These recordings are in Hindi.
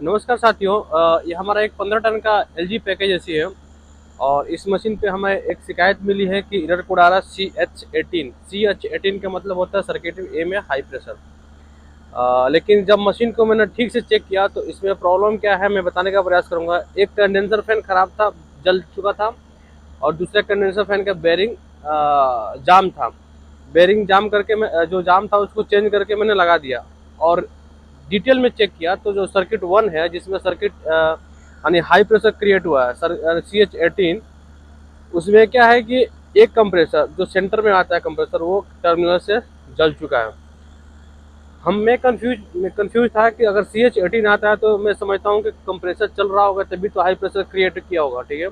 नमस्कार साथियों। ये हमारा एक 15 टन का एलजी पैकेज एसी है और इस मशीन पे हमें एक शिकायत मिली है कि एरर कोड आ रहा है सी एच 18 का मतलब होता है सर्किट ए में हाई प्रेशर। लेकिन जब मशीन को मैंने ठीक से चेक किया तो इसमें प्रॉब्लम क्या है मैं बताने का प्रयास करूंगा। एक कंडेंसर फैन खराब था, जल चुका था, और दूसरे कंडेंसर फैन का बेरिंग जाम था। बेरिंग जाम करके मैं जो जाम था उसको चेंज करके मैंने लगा दिया और डिटेल में चेक किया तो जो सर्किट 1 है जिसमें सर्किट यानी हाई प्रेशर क्रिएट हुआ है सर CH18, उसमें क्या है कि एक कंप्रेसर जो सेंटर में आता है कंप्रेसर वो टर्मिनल से जल चुका है। मैं कंफ्यूज था कि अगर CH18 आता है तो मैं समझता हूँ कि कंप्रेसर चल रहा होगा तभी तो हाई प्रेशर क्रिएट किया होगा, ठीक है।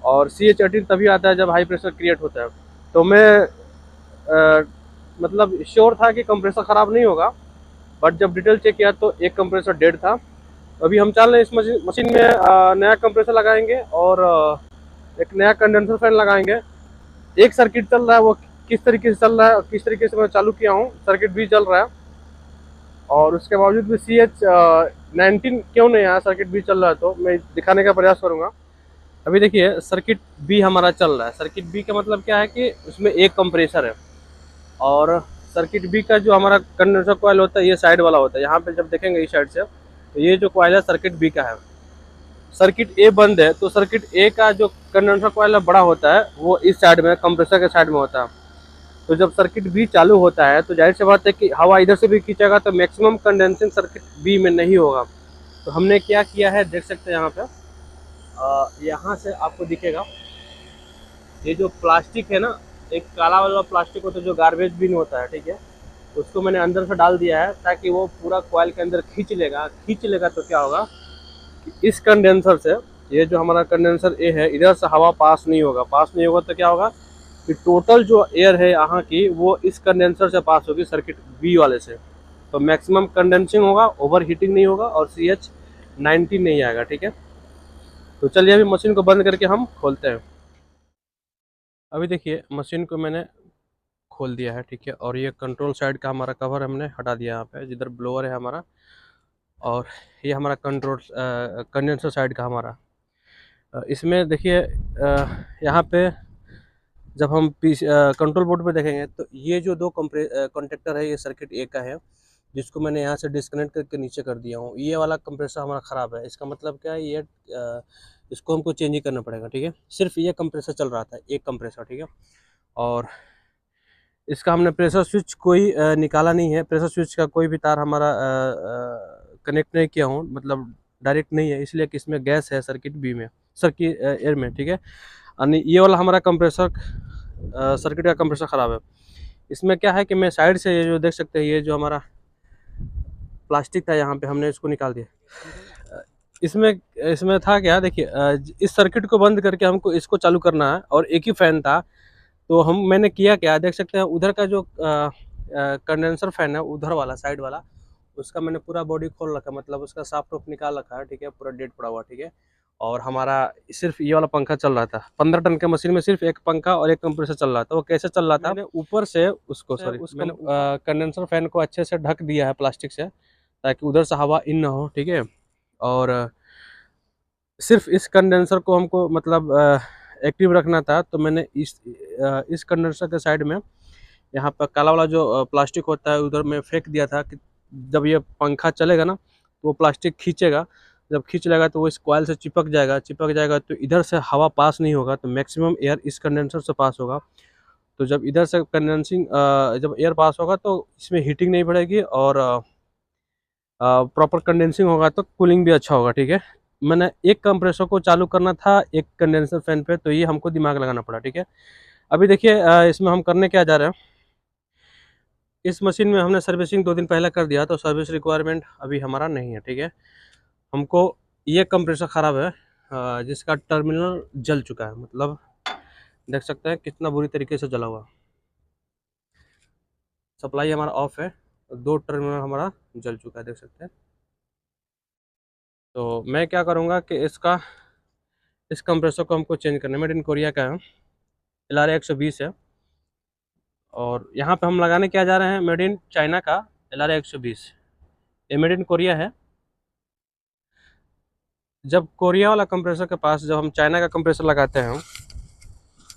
और CH18 तभी आता है जब हाई प्रेशर क्रिएट होता है। तो मैं अ, मतलब श्योर था कि कंप्रेसर ख़राब नहीं होगा, बट जब डिटेल चेक किया तो एक कंप्रेसर डेड था। अभी हम चाल रहे हैं इस मशीन में नया कंप्रेसर लगाएंगे और एक नया कंडेंसर फैन लगाएंगे। एक सर्किट चल रहा है, वो किस तरीके से चल रहा है और किस तरीके से मैं चालू किया हूँ, सर्किट भी चल रहा है और उसके बावजूद भी CH19 क्यों नहीं आया, सर्किट भी चल रहा है, तो मैं दिखाने का प्रयास करूँगा। अभी देखिए सर्किट बी हमारा चल रहा है। सर्किट बी का मतलब क्या है कि उसमें एक कंप्रेसर है और सर्किट बी का जो हमारा कंडेंसर कॉइल होता है ये साइड वाला होता है। यहाँ पे जब देखेंगे इस साइड से तो ये जो कॉइल है सर्किट बी का है। सर्किट ए बंद है तो सर्किट ए का जो कंडेंसर कॉइल बड़ा होता है वो इस साइड में कंप्रेसर के साइड में होता है। तो जब सर्किट बी चालू होता है तो जाहिर सी बात है कि हवा इधर से भी खींचेगा तो मैक्सिमम कंडेंसिंग सर्किट बी में नहीं होगा। तो हमने क्या किया है देख सकते हैं यहाँ पे, यहाँ से आपको दिखेगा ये जो प्लास्टिक है ना, एक काला वाला प्लास्टिक होता है जो गार्बेज बिन होता है, ठीक है। उसको मैंने अंदर से डाल दिया है ताकि वो पूरा कॉइल के अंदर खींच लेगा तो क्या होगा कि इस कंडेंसर से, ये जो हमारा कंडेंसर ए है, इधर से हवा पास नहीं होगा तो क्या होगा कि टोटल जो एयर है यहाँ की वो इस कंडेंसर से पास होगी सर्किट बी वाले से। तो मैक्सिमम कंडेंसिंग होगा, ओवर हीटिंग नहीं होगा और CH19 नहीं आएगा, ठीक है। तो चलिए अभी मशीन को बंद करके हम खोलते हैं। अभी देखिए मशीन को मैंने खोल दिया है, ठीक है। और ये कंट्रोल साइड का हमारा कवर हमने हटा दिया यहाँ पे जिधर ब्लोअर है हमारा, और ये हमारा कंट्रोल कंडेंसर साइड का हमारा। इसमें देखिए यहाँ पे जब हम कंट्रोल बोर्ड पे देखेंगे तो ये जो दो कॉन्टेक्टर है ये सर्किट ए का है, जिसको मैंने यहाँ से डिस्कनेक्ट करके नीचे कर दिया हूँ। ये वाला कंप्रेसर हमारा ख़राब है, इसका मतलब क्या है, ये इसको हमको चेंज ही करना पड़ेगा, ठीक है। सिर्फ ये कंप्रेसर चल रहा था, एक कंप्रेसर, ठीक है। और इसका हमने प्रेशर स्विच कोई निकाला नहीं है, प्रेशर स्विच का कोई भी तार हमारा कनेक्ट नहीं किया हूँ, मतलब डायरेक्ट नहीं है, इसलिए कि इसमें गैस है सर्किट बी में, सर्किट एयर में, ठीक है। यानी ये वाला हमारा कंप्रेसर सर्किट का कंप्रेसर ख़राब है। इसमें क्या है कि मैं साइड से ये जो देख सकते हैं ये जो हमारा प्लास्टिक था यहाँ पे हमने इसको निकाल दिया। इसमें इसमें था क्या देखिए, इस सर्किट को बंद करके हमको इसको चालू करना है और एक ही फ़ैन था। तो मैंने किया क्या देख सकते हैं, उधर का जो कंडेंसर फैन है उधर वाला साइड वाला, उसका मैंने पूरा बॉडी खोल रखा, मतलब उसका साफ टॉप निकाल रखा है, ठीक है, पूरा डेड पड़ा हुआ, ठीक है। और हमारा सिर्फ ये वाला पंखा चल रहा था, 15 टन के मशीन में सिर्फ एक पंखा और एक कंप्रेसर चल रहा था। वो कैसे चल रहा था, मैंने ऊपर से उसको मैंने कंडेंसर फैन को अच्छे से ढक दिया है प्लास्टिक से ताकि उधर से हवा इन ना हो, ठीक है। और सिर्फ इस कंडेंसर को हमको मतलब एक्टिव रखना था, तो मैंने इस कंडेंसर के साइड में यहाँ पर काला वाला जो प्लास्टिक होता है उधर में फेंक दिया था कि जब ये पंखा चलेगा ना तो वो प्लास्टिक खींचेगा, जब खींच लेगा तो वो इस कॉइल से चिपक जाएगा तो इधर से हवा पास नहीं होगा, तो मैक्सिमम एयर इस कंडेंसर से पास होगा। तो जब इधर से जब एयर पास होगा तो इसमें हीटिंग नहीं बढ़ेगी और प्रॉपर कंडेंसिंग होगा तो कूलिंग भी अच्छा होगा, ठीक है। मैंने एक कंप्रेसर को चालू करना था एक कंडेंसर फैन पे, तो ये हमको दिमाग लगाना पड़ा, ठीक है। अभी देखिए इसमें हम करने क्या जा रहे हैं। इस मशीन में हमने सर्विसिंग 2 दिन पहले कर दिया तो सर्विस रिक्वायरमेंट अभी हमारा नहीं है, ठीक है। हमको ये कंप्रेसर ख़राब है जिसका टर्मिनल जल चुका है, मतलब देख सकते हैं कितना बुरी तरीके से जला हुआ। सप्लाई हमारा ऑफ है, 2 टर्मिनल हमारा जल चुका है, देख सकते हैं। तो मैं क्या करूँगा कि इस कंप्रेसर को हमको चेंज करना है। मेड इन कोरिया का है, LRA 120 है। और यहाँ पे हम लगाने क्या जा रहे हैं, मेड इन चाइना का LRA 120, ये मेड इन कोरिया है। जब कोरिया वाला कंप्रेसर के पास जब हम चाइना का कंप्रेसर लगाते हैं,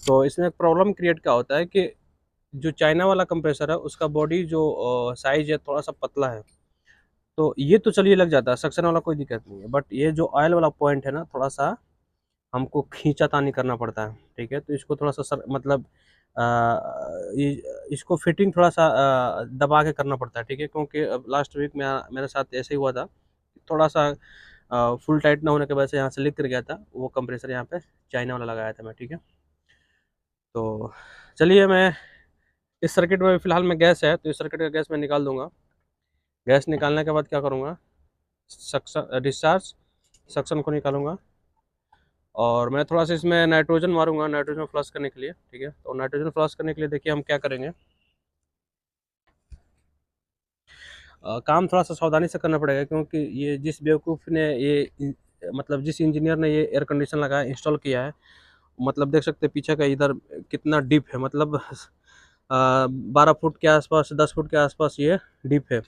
तो इसमें एक प्रॉब्लम क्रिएट क्या होता है कि जो चाइना वाला कंप्रेसर है उसका बॉडी जो साइज है थोड़ा सा पतला है। तो ये तो चलिए लग जाता है, सक्शन वाला कोई दिक्कत नहीं है, बट ये जो ऑयल वाला पॉइंट है ना, थोड़ा सा हमको खींचातानी करना पड़ता है। ठीक है, तो इसको थोड़ा सा मतलब इसको फिटिंग थोड़ा सा दबा के करना पड़ता है। ठीक है, क्योंकि लास्ट वीक में मेरे साथ ऐसे ही हुआ था, थोड़ा सा फुल टाइट ना होने की वजह से यहाँ से लीक कर गया था वो कंप्रेसर, यहाँ पे चाइना वाला लगाया था मैं। ठीक है, तो चलिए मैं इस सर्किट में फ़िलहाल में गैस है, तो इस सर्किट का गैस मैं निकाल दूंगा। गैस निकालने के बाद क्या करूँगा, सक्शन डिस्चार्ज सक्शन को निकालूंगा, और मैं थोड़ा सा इसमें नाइट्रोजन मारूंगा नाइट्रोजन फ्लश करने के लिए। ठीक है, तो नाइट्रोजन फ्लश करने के लिए देखिए हम क्या करेंगे। काम थोड़ा सा सावधानी से करना पड़ेगा, क्योंकि ये जिस बेवकूफ़ ने मतलब जिस इंजीनियर ने ये एयर कंडीशन लगाया इंस्टॉल किया है, मतलब देख सकते हैं पीछे का इधर कितना डीप है, मतलब 12 फुट के आसपास, 10 फुट के आसपास ये डीप है।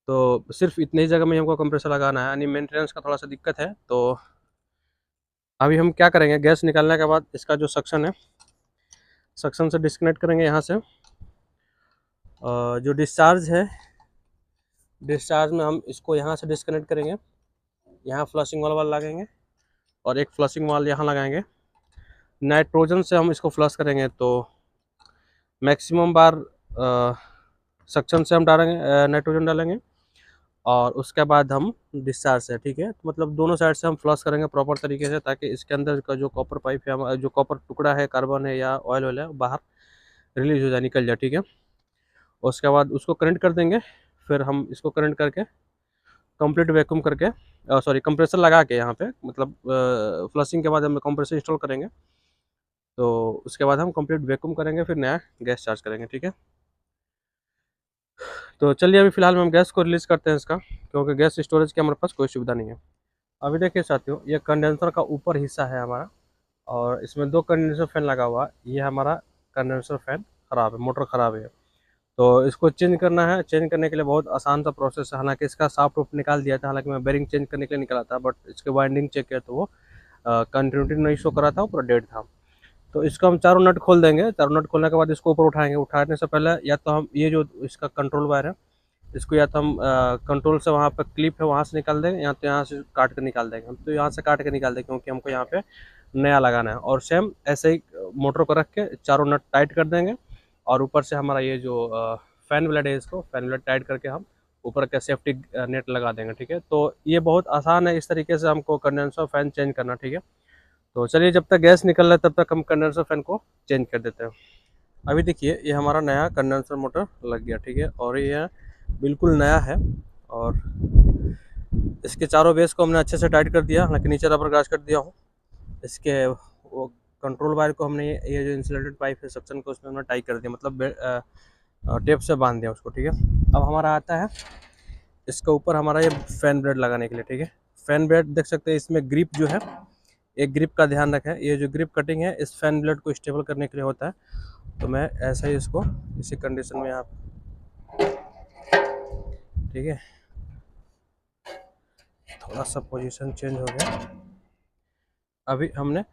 तो सिर्फ इतनी ही जगह में हमको कंप्रेसर लगाना है, यानी मेंटेनेंस का थोड़ा सा दिक्कत है। तो अभी हम क्या करेंगे, गैस निकालने के बाद इसका जो सक्शन है, सक्शन से डिस्कनेक्ट करेंगे यहाँ से। जो डिस्चार्ज है, डिस्चार्ज में हम इसको यहाँ से डिस्कनेक्ट करेंगे, यहाँ फ्लशिंग वाला लगाएंगे और एक फ्लशिंग वाल यहाँ लगाएंगे। नाइट्रोजन से हम इसको फ्लश करेंगे, तो मैक्सिमम बार सक्शन से हम डालेंगे, नाइट्रोजन डालेंगे, और उसके बाद हम डिस्चार्ज से। ठीक है, तो मतलब दोनों साइड से हम फ्लश करेंगे प्रॉपर तरीके से, ताकि इसके अंदर का जो कॉपर पाइप है, जो कॉपर टुकड़ा है, कार्बन है या ऑयल है, बाहर रिलीज हो जाए, निकल जाए। ठीक है, उसके बाद उसको करंट कर देंगे, फिर हम इसको करंट करके कंप्लीट वैक्यूम करके, सॉरी कंप्रेसर लगा के यहाँ पे, मतलब फ्लशिंग के बाद हम कंप्रेसर इंस्टॉल करेंगे, तो उसके बाद हम कंप्लीट वैक्यूम करेंगे, फिर नया गैस चार्ज करेंगे। ठीक है, तो चलिए अभी फ़िलहाल में हम गैस को रिलीज़ करते हैं इसका, क्योंकि गैस स्टोरेज की हमारे पास कोई सुविधा नहीं है। अभी देखिए साथियों, ये कंडेंसर का ऊपर हिस्सा है हमारा, और इसमें 2 कंडेंसर फैन लगा हुआ है। ये हमारा कंडेंसर फैन ख़राब है, मोटर ख़राब है, तो इसको चेंज करना है। चेंज करने के लिए बहुत आसान सा प्रोसेस है, हालांकि इसका साफ रूप निकाल दिया था, हालांकि मैं बेरिंग चेंज करने के लिए निकाला था, बट इसके वाइंडिंग चेक किया तो वो कंटिन्यूटी नहीं शो कर रहा था, पूरा डेड था। तो इसको हम चारों नट खोल देंगे। चारों नट खोलने के बाद इसको ऊपर उठाएंगे। उठाने से पहले या तो हम ये जो इसका कंट्रोल वायर है, इसको या तो हम कंट्रोल से वहाँ पर क्लिप है वहाँ से निकाल देंगे, या तो यहाँ से काट कर निकाल देंगे। हम तो यहाँ से काट के निकाल देंगे, क्योंकि हमको यहाँ पे नया लगाना है। और सेम ऐसे ही मोटर को रख के चारों नट टाइट कर देंगे, और ऊपर से हमारा ये जो फैन ब्लेड है, इसको फैन ब्लेड टाइट करके हम ऊपर का सेफ्टी नेट लगा देंगे। ठीक है, तो ये बहुत आसान है, इस तरीके से हमको कंडेंसर फैन चेंज करना। ठीक है, तो चलिए जब तक गैस निकल रहा है तब तक हम कंडेंसर फैन को चेंज कर देते हैं। अभी देखिए ये हमारा नया कंडेंसर मोटर लग गया। ठीक है, और ये बिल्कुल नया है, और इसके चारों बेस को हमने अच्छे से टाइट कर दिया, हालांकि नीचे रबर ग्रास कर दिया हूँ। इसके वो कंट्रोल वायर को हमने ये जो इंसुलेटेड पाइप है सक्शन को, उसमें हमने टाइट कर दिया, मतलब टेप से बांध दिया उसको। ठीक है, अब हमारा आता है इसके ऊपर हमारा ये फैन ब्लेड लगाने के लिए। ठीक है, फैन ब्लेड देख सकते हैं, इसमें ग्रिप जो है, एक ग्रिप का ध्यान रखें। ये जो ग्रिप कटिंग है इस फैन ब्लेड को स्टेबल करने के लिए होता है। तो मैं ऐसा ही इसको इसी कंडीशन में यहाँ, ठीक है, थोड़ा सा पोजीशन चेंज हो गया। अभी हमने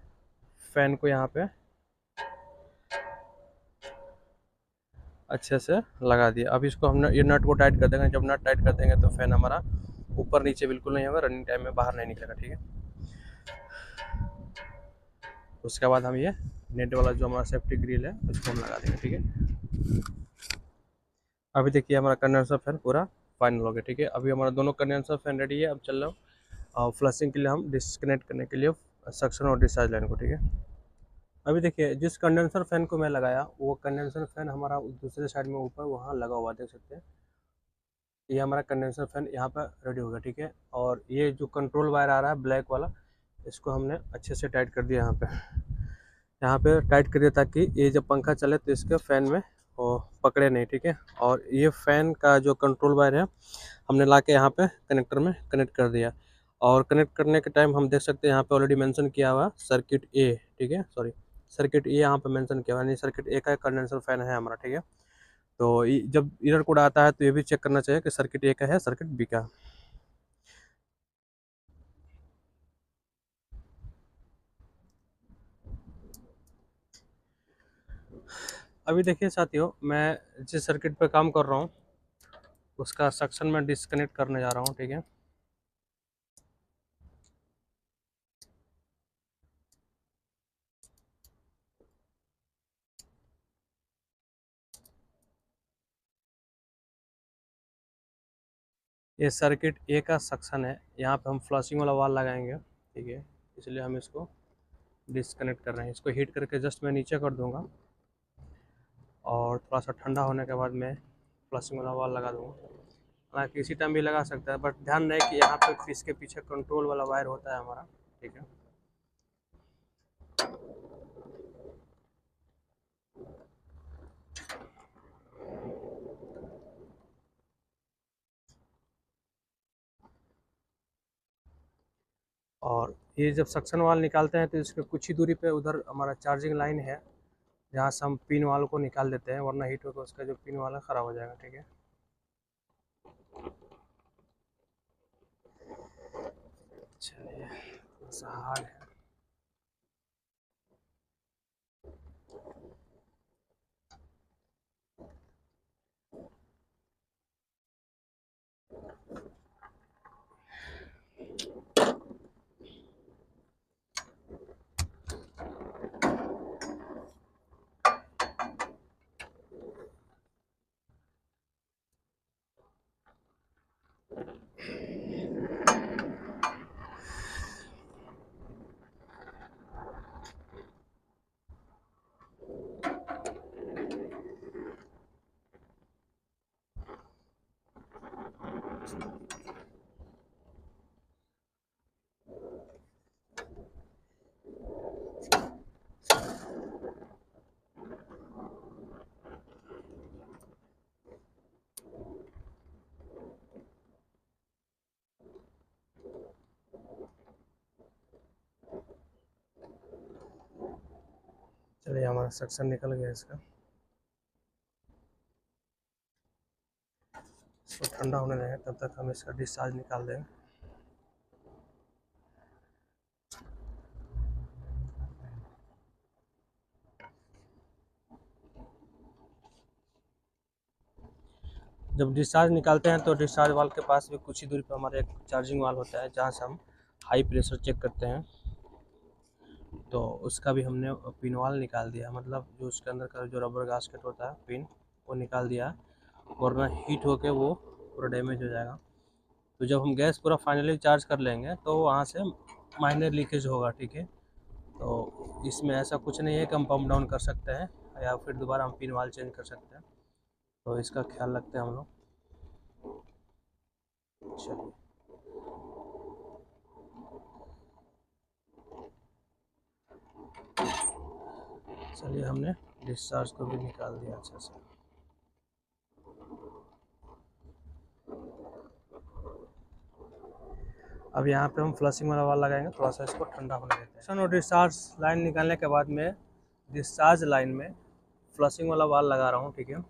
फैन को यहाँ पे अच्छे से लगा दिया। अब इसको हमने ये नट को टाइट कर देंगे। जब नट टाइट कर देंगे तो फैन हमारा ऊपर नीचे बिल्कुल नहीं होगा, रनिंग टाइम में बाहर नहीं निकलेगा। ठीक है, उसके बाद हम ये नेट वाला जो हमारा सेफ्टी ग्रिल है उसको हम लगा देंगे। ठीक है, अभी देखिए हमारा कंडेंसर फैन पूरा फाइनल हो गया। ठीक है, अभी हमारा दोनों कंडेंसर फैन रेडी है। अब चल रहा हूँ और फ्लशिंग के लिए हम डिस्कनेक्ट करने के लिए सक्शन और डिस्चार्ज लाइन को। ठीक है, अभी देखिए जिस कंडेंसर फैन को मैं लगाया वो कंडेंसर फैन हमारा दूसरे साइड में ऊपर वहाँ लगा हुआ, देख सकते हैं। ये हमारा कंडेंसर फैन यहाँ पर रेडी हो गया। ठीक है, और ये जो कंट्रोल वायर आ रहा है ब्लैक वाला, इसको हमने अच्छे से टाइट कर दिया यहाँ पे टाइट कर दिया, ताकि ये जब पंखा चले तो इसके फैन में वो पकड़े नहीं। ठीक है, और ये फैन का जो कंट्रोल वायर है हमने ला के यहाँ पे कनेक्टर में कनेक्ट कर दिया। और कनेक्ट करने के टाइम हम देख सकते हैं यहाँ पे ऑलरेडी मेंशन किया हुआ सर्किट ए। ठीक है, सॉरी सर्किट ए यहाँ पे मेंशन किया हुआ, यानी सर्किट ए का कंडेंसर फैन है हमारा। ठीक है, तो जब एरर कोड आता है तो ये भी चेक करना चाहिए कि सर्किट ए का है सर्किट बी का। अभी देखिए साथियों, मैं जिस सर्किट पे काम कर रहा हूँ उसका सक्शन में डिस्कनेक्ट करने जा रहा हूँ, ठीक है। ये सर्किट ए का सक्शन है, यहाँ पे हम फ्लशिंग वाला वाल लगाएंगे, ठीक है। इसलिए हम इसको डिस्कनेक्ट कर रहे हैं। इसको हीट करके जस्ट मैं नीचे कर दूंगा और थोड़ा सा ठंडा होने के बाद मैं फ्लशिंग वाला वाल लगा दूंगा। हालांकि किसी टाइम भी लगा सकता है, बट ध्यान रहे कि यहाँ पे इसके पीछे कंट्रोल वाला वायर होता है हमारा, ठीक है। और ये जब सक्शन वाल निकालते हैं तो इसके कुछ ही दूरी पे उधर हमारा चार्जिंग लाइन है, जहाँ से हम पिन वाल को निकाल देते हैं, वरना हीट होकर उसका जो पिन वाला ख़राब हो जाएगा, ठीक है। चलिए, थोड़ा सा हार्ड है। चलिए, हमारा सक्शन निकल गया इसका। इसको ठंडा होने देंगे, तब तक हम इसका डिस्चार्ज निकाल देंगे। जब डिस्चार्ज निकालते हैं तो डिस्चार्ज वाल के पास भी कुछ ही दूरी पर हमारा एक चार्जिंग वाल होता है, जहाँ से हम हाई प्रेशर चेक करते हैं। तो उसका भी हमने पिन वाल निकाल दिया, मतलब जो उसके अंदर का जो रबर गास्केट होता है पिन, वो निकाल दिया, वरना हीट होके वो पूरा डैमेज हो जाएगा। तो जब हम गैस पूरा फाइनली चार्ज कर लेंगे तो वहाँ से माइनर लीकेज होगा, ठीक है। तो इसमें ऐसा कुछ नहीं है कि हम पम्प डाउन कर सकते हैं या फिर दोबारा हम पिन वाल चेंज कर सकते हैं, तो इसका ख्याल रखते हैं हम लोग। चलिए, चलिए हमने डिस्चार्ज को भी निकाल दिया अच्छे से। अब यहाँ पे हम फ्लशिंग वाला वाल लगाएंगे, थोड़ा सा इसको ठंडा होने देते हैं। सन और डिस्चार्ज लाइन निकालने के बाद में डिस्चार्ज लाइन में फ्लशिंग वाला वाल लगा रहा हूँ, ठीक है।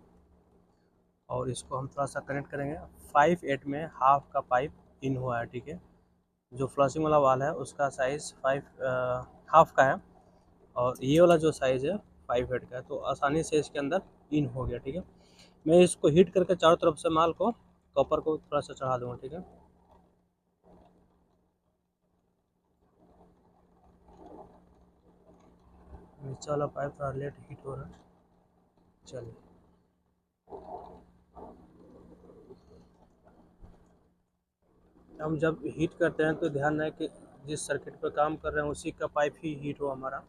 और इसको हम थोड़ा सा कनेक्ट करेंगे। 5/8 में हाफ का पाइप इन हुआ है, ठीक है। जो फ्लशिंग वाला वाल है उसका साइज़ 5 हाफ का है, और ये वाला जो साइज़ है 5/8 का है, तो आसानी से इसके अंदर इन हो गया, ठीक है। मैं इसको हीट करके चारों तरफ से माल को, कॉपर को थोड़ा सा चढ़ा दूँगा, ठीक है। नीचे वाला पाइप थोड़ा लेट हीट हो रहा है। चलिए, हम जब हीट करते हैं तो ध्यान रहे कि जिस सर्किट पर काम कर रहे हैं उसी का पाइप ही हीट हो हमारा,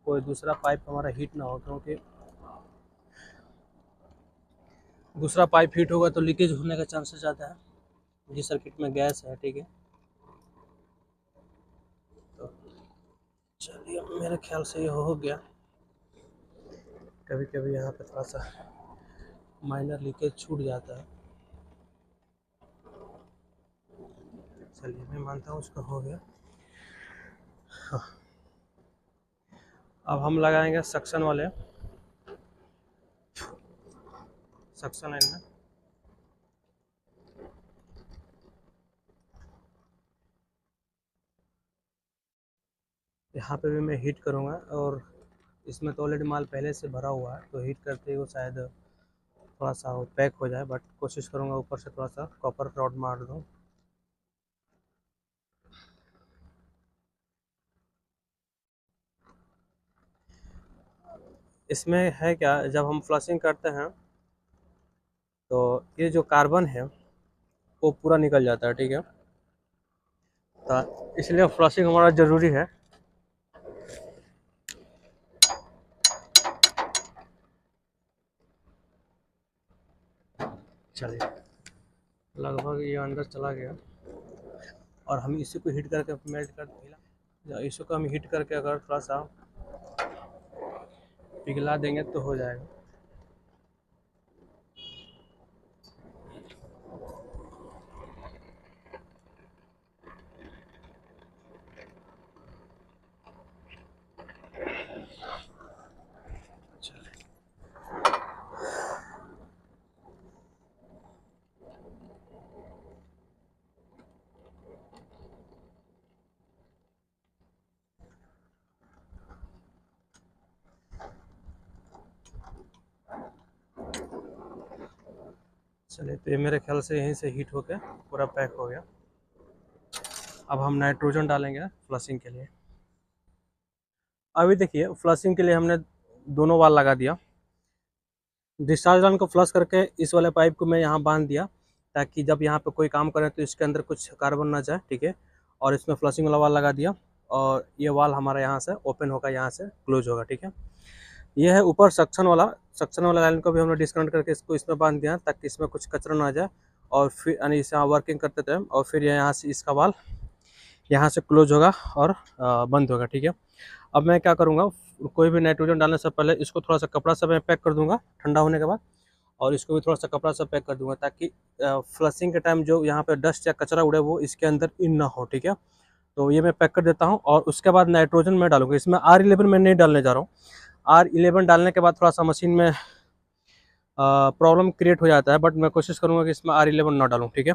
कोई दूसरा पाइप हमारा हीट ना हो, क्योंकि दूसरा पाइप हीट होगा तो लीकेज होने का चांसेस ज़्यादा है। जिस सर्किट में गैस है, ठीक है। तो चलिए, मेरे ख्याल से ये हो गया। कभी कभी यहाँ पे थोड़ा सा माइनर लीकेज छूट जाता है। चलिए, मैं मानता हूँ उसका हो गया। हाँ, अब हम लगाएंगे सक्शन वाले सक्शन लाइन में। यहाँ पे भी मैं हीट करूँगा और इसमें तो ऑलरेडी माल पहले से भरा हुआ है, तो हीट करते ही वो शायद थोड़ा सा वो पैक हो जाए, बट कोशिश करूँगा ऊपर से थोड़ा सा कॉपर रॉड मार दूँ। इसमें है क्या, जब हम फ्लशिंग करते हैं तो ये जो कार्बन है वो पूरा निकल जाता है, ठीक है। तो इसलिए फ्लशिंग हमारा ज़रूरी है। चलिए, लगभग ये अंदर चला गया, और हम इसी को हीट करके मेल्ट कर, इसी को हम हीट करके अगर थोड़ा सा पिघला देंगे तो हो जाएगा। चलिए, तो ये मेरे ख्याल से यहीं से हीट होकर पूरा पैक हो गया। अब हम नाइट्रोजन डालेंगे फ्लशिंग के लिए। अभी देखिए, फ्लशिंग के लिए हमने दोनों वाल लगा दिया। डिस्चार्ज लाइन को फ्लश करके इस वाले पाइप को मैं यहाँ बांध दिया, ताकि जब यहाँ पे कोई काम करें तो इसके अंदर कुछ कार्बन ना जाए, ठीक है। और इसमें फ्लशिंग वाला वाल लगा दिया, और ये वाल हमारा यहाँ से ओपन होगा, यहाँ से क्लोज होगा, ठीक है। ये है ऊपर सक्शन वाला लाइन को भी हमने डिस्कनेक्ट करके इसको इसमें बांध दिया, ताकि इसमें कुछ कचरा ना आ जाए। और फिर यानी इसे वर्किंग करते टाइम, और फिर यहाँ से इसका वाल यहाँ से क्लोज होगा और बंद होगा, ठीक है। अब मैं क्या करूँगा, कोई भी नाइट्रोजन डालने से पहले इसको थोड़ा सा कपड़ा से मैं पैक कर दूँगा ठंडा होने के बाद, और इसको भी थोड़ा सा कपड़ा से पैक कर दूँगा, ताकि फ्लशिंग के टाइम जो यहाँ पे डस्ट या कचरा उड़े वो इसके अंदर इन ना हो, ठीक है। तो ये मैं पैक कर देता हूँ, और उसके बाद नाइट्रोजन मैं डालूँगा। इसमें R11 मैं नहीं डालने जा रहा हूँ। R11 डालने के बाद थोड़ा सा मशीन में प्रॉब्लम क्रिएट हो जाता है, बट मैं कोशिश करूँगा कि इसमें R11 ना डालूँ, ठीक है।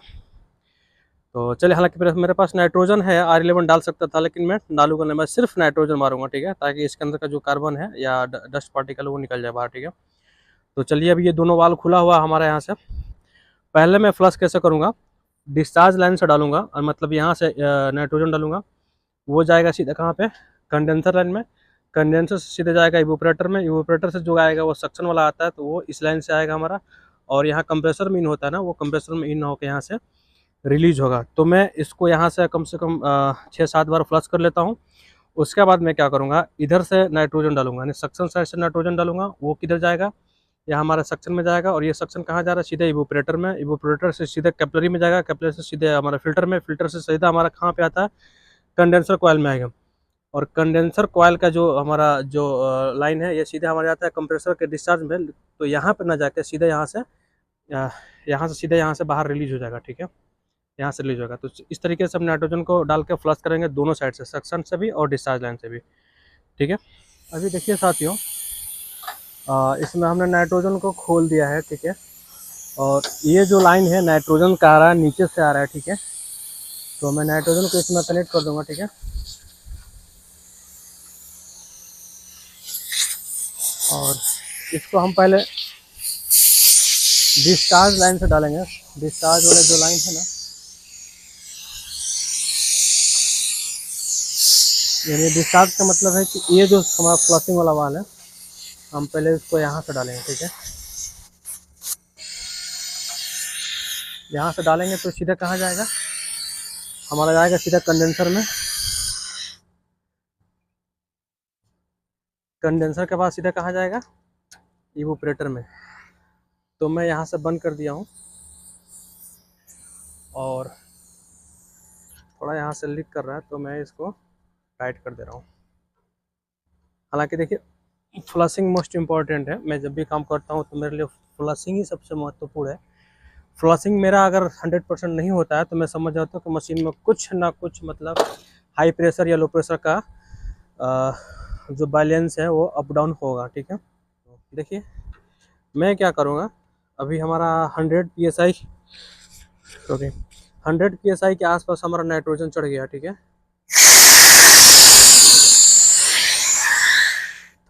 तो चलिए, हालांकि मेरे पास नाइट्रोजन है, R11 डाल सकता था, लेकिन मैं डालूंगा नहीं, मैं सिर्फ नाइट्रोजन मारूंगा, ठीक है, ताकि इसके अंदर का जो कार्बन है या डस्ट पार्टिकल वो निकल जाए बाहर, ठीक है। तो चलिए, अभी ये दोनों वाल खुला हुआ हमारा यहाँ से। पहले मैं फ्लश कैसे करूँगा, डिस्चार्ज लाइन से डालूंगा, और मतलब यहाँ से नाइट्रोजन डालूंगा, वो जाएगा सीधा कहाँ पे, कंडेंसर लाइन में। कंडेंसर से सीधे जाएगा इवोपरेटर में, इवोपरेटर से जो आएगा वो सक्शन वाला आता है, तो वो इस लाइन से आएगा हमारा। और यहाँ कंप्रेसर में इन होता है ना, वो कंप्रेसर में इन होकर यहाँ से रिलीज होगा। तो मैं इसको यहाँ से कम 6-7 बार फ्लश कर लेता हूँ। उसके बाद मैं क्या करूँगा, इधर से नाइट्रोजन डालूंगा, यानी सक्शन साइड से नाइट्रोजन डालूंगा। वो किधर जाएगा, यह हमारा सक्शन में जाएगा, और ये सक्शन कहाँ जा रहा है, सीधे इवोपरेटर में। इवोपरेटर से सीधे कैपिलरी में जाएगा, कैपिलरी से सीधे हमारा फिल्टर में, फिल्टर से सीधा हमारा कहाँ पे आता है, कंडेंसर कॉयल में आएगा। और कंडेंसर कॉयल का जो हमारा जो लाइन है, ये सीधे हमारे आता है कंप्रेसर के डिस्चार्ज में। तो यहाँ पर ना जाके सीधे यहाँ से सीधे यहाँ से बाहर रिलीज हो जाएगा, ठीक है, यहाँ से रिलीज होगा। तो इस तरीके से हम नाइट्रोजन को डाल के फ्लश करेंगे दोनों साइड से, सक्शन से भी और डिस्चार्ज लाइन से भी, ठीक है। अभी देखिए साथियों, इसमें हमने नाइट्रोजन को खोल दिया है, ठीक है। और ये जो लाइन है नाइट्रोजन का आ रहा है, नीचे से आ रहा है, ठीक है। तो मैं नाइट्रोजन को इसमें कनेक्ट कर दूंगा, ठीक है। और इसको हम पहले डिस्चार्ज लाइन से डालेंगे। डिस्चार्ज वाले जो लाइन है ना, यानी डिस्चार्ज का मतलब है कि ये जो हमारा फ्लशिंग वाला वाल है, हम पहले इसको यहाँ से डालेंगे, ठीक है। यहाँ से डालेंगे तो सीधा कहाँ जाएगा, हमारा जाएगा सीधा कंडेंसर में। कंडेंसर के बाद सीधा कहाँ जाएगा, इवोपरेटर में। तो मैं यहाँ से बंद कर दिया हूँ, और थोड़ा यहाँ से लीक कर रहा है, तो मैं इसको टाइट कर दे रहा हूँ। हालांकि देखिए, फ्लशिंग मोस्ट इम्पॉर्टेंट है। मैं जब भी काम करता हूँ तो मेरे लिए फ्लशिंग ही सबसे महत्वपूर्ण है। फ्लशिंग मेरा अगर 100% नहीं होता है तो मैं समझ जाता हूँ कि मशीन में कुछ ना कुछ मतलब हाई प्रेशर या लो प्रेशर का जो बैलेंस है वो अप डाउन होगा, ठीक है। देखिए, मैं क्या करूँगा, अभी हमारा 100 PSI सॉरी 100 PSI के आसपास हमारा नाइट्रोजन चढ़ गया, ठीक है।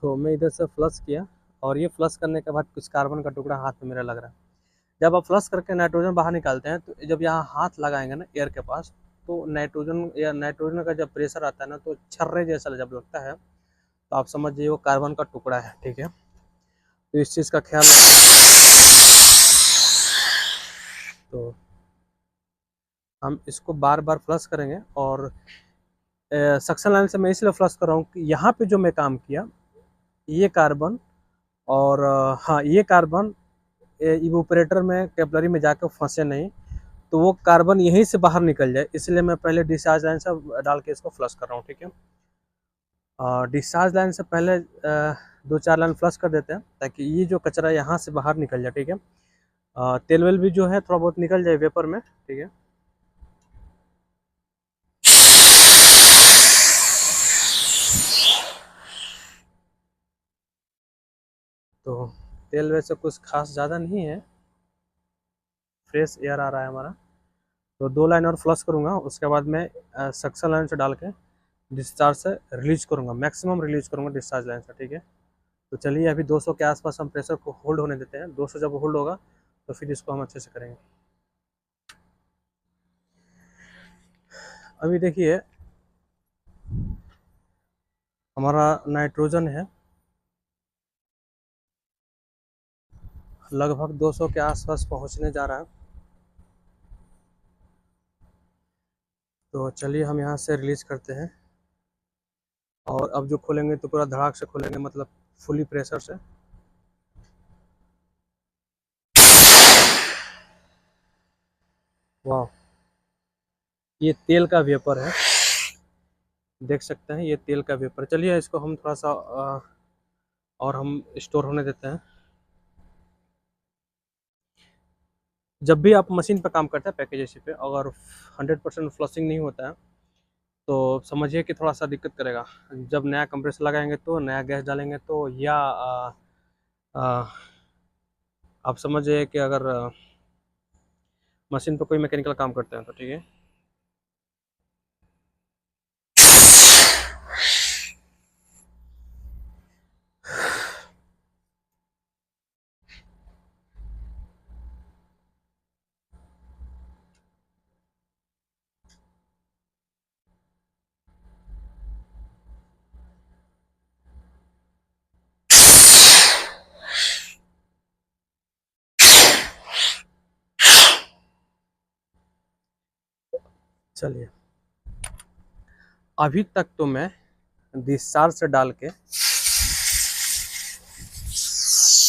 तो मैं इधर से फ्लश किया और ये फ्लश करने के बाद कुछ कार्बन का टुकड़ा हाथ में मेरा लग रहा है। जब आप फ्लश करके नाइट्रोजन बाहर निकालते हैं तो जब यहाँ हाथ लगाएंगे ना एयर के पास, तो नाइट्रोजन या नाइट्रोजन का जब प्रेशर आता है ना तो छर्रे जैसा जब लगता है तो आप समझिए वो कार्बन का टुकड़ा है। ठीक है, तो इस चीज़ का ख्याल तो हम इसको बार बार फ्लश करेंगे। और सक्शन लाइन से मैं इसलिए फ्लश कर रहा हूँ कि यहाँ पे जो मैं काम किया ये कार्बन और हाँ ये कार्बन इवोपरेटर में कैपिलरी में जाकर फंसे नहीं, तो वो कार्बन यहीं से बाहर निकल जाए, इसलिए मैं पहले डिस्चार्ज लाइन से डाल के इसको फ्लश कर रहा हूँ। ठीक है, डिस्चार्ज लाइन से पहले 2-4 लाइन फ्लश कर देते हैं ताकि ये जो कचरा यहाँ से बाहर निकल जाए। ठीक है, तेल वेल भी जो है थोड़ा बहुत निकल जाए वेपर में। ठीक है, तो तेल वैसे कुछ खास ज़्यादा नहीं है, फ्रेश एयर आ रहा है हमारा। तो 2 लाइन और फ्लश करूँगा, उसके बाद मैं सक्शन लाइन से डाल के डिस्चार्ज से रिलीज करूँगा, मैक्सिमम रिलीज करूँगा डिस्चार्ज लाइन से। ठीक है, तो चलिए अभी 200 के आसपास हम प्रेशर को होल्ड होने देते हैं। 200 जब होल्ड होगा तो फिर इसको हम अच्छे से करेंगे। अभी देखिए हमारा नाइट्रोजन है लगभग 200 के आसपास पहुंचने जा रहा है। तो चलिए हम यहाँ से रिलीज करते हैं और अब जो खोलेंगे तो पूरा धड़ाक से खोलेंगे, मतलब फुली प्रेशर से। वाह, ये तेल का वेपर है, देख सकते हैं ये तेल का वेपर। चलिए इसको हम थोड़ा सा और हम स्टोर होने देते हैं। जब भी आप मशीन पे काम करते हैं पैकेज ऐसी पे, अगर 100% फ्लशिंग नहीं होता है तो समझिए कि थोड़ा सा दिक्कत करेगा। जब नया कंप्रेसर लगाएंगे तो नया गैस डालेंगे तो, या आ, आप समझिए कि अगर मशीन पर कोई मैकेनिकल काम करते हैं तो। ठीक है, चलिए अभी तक तो मैं डिस्चार्ज से डाल के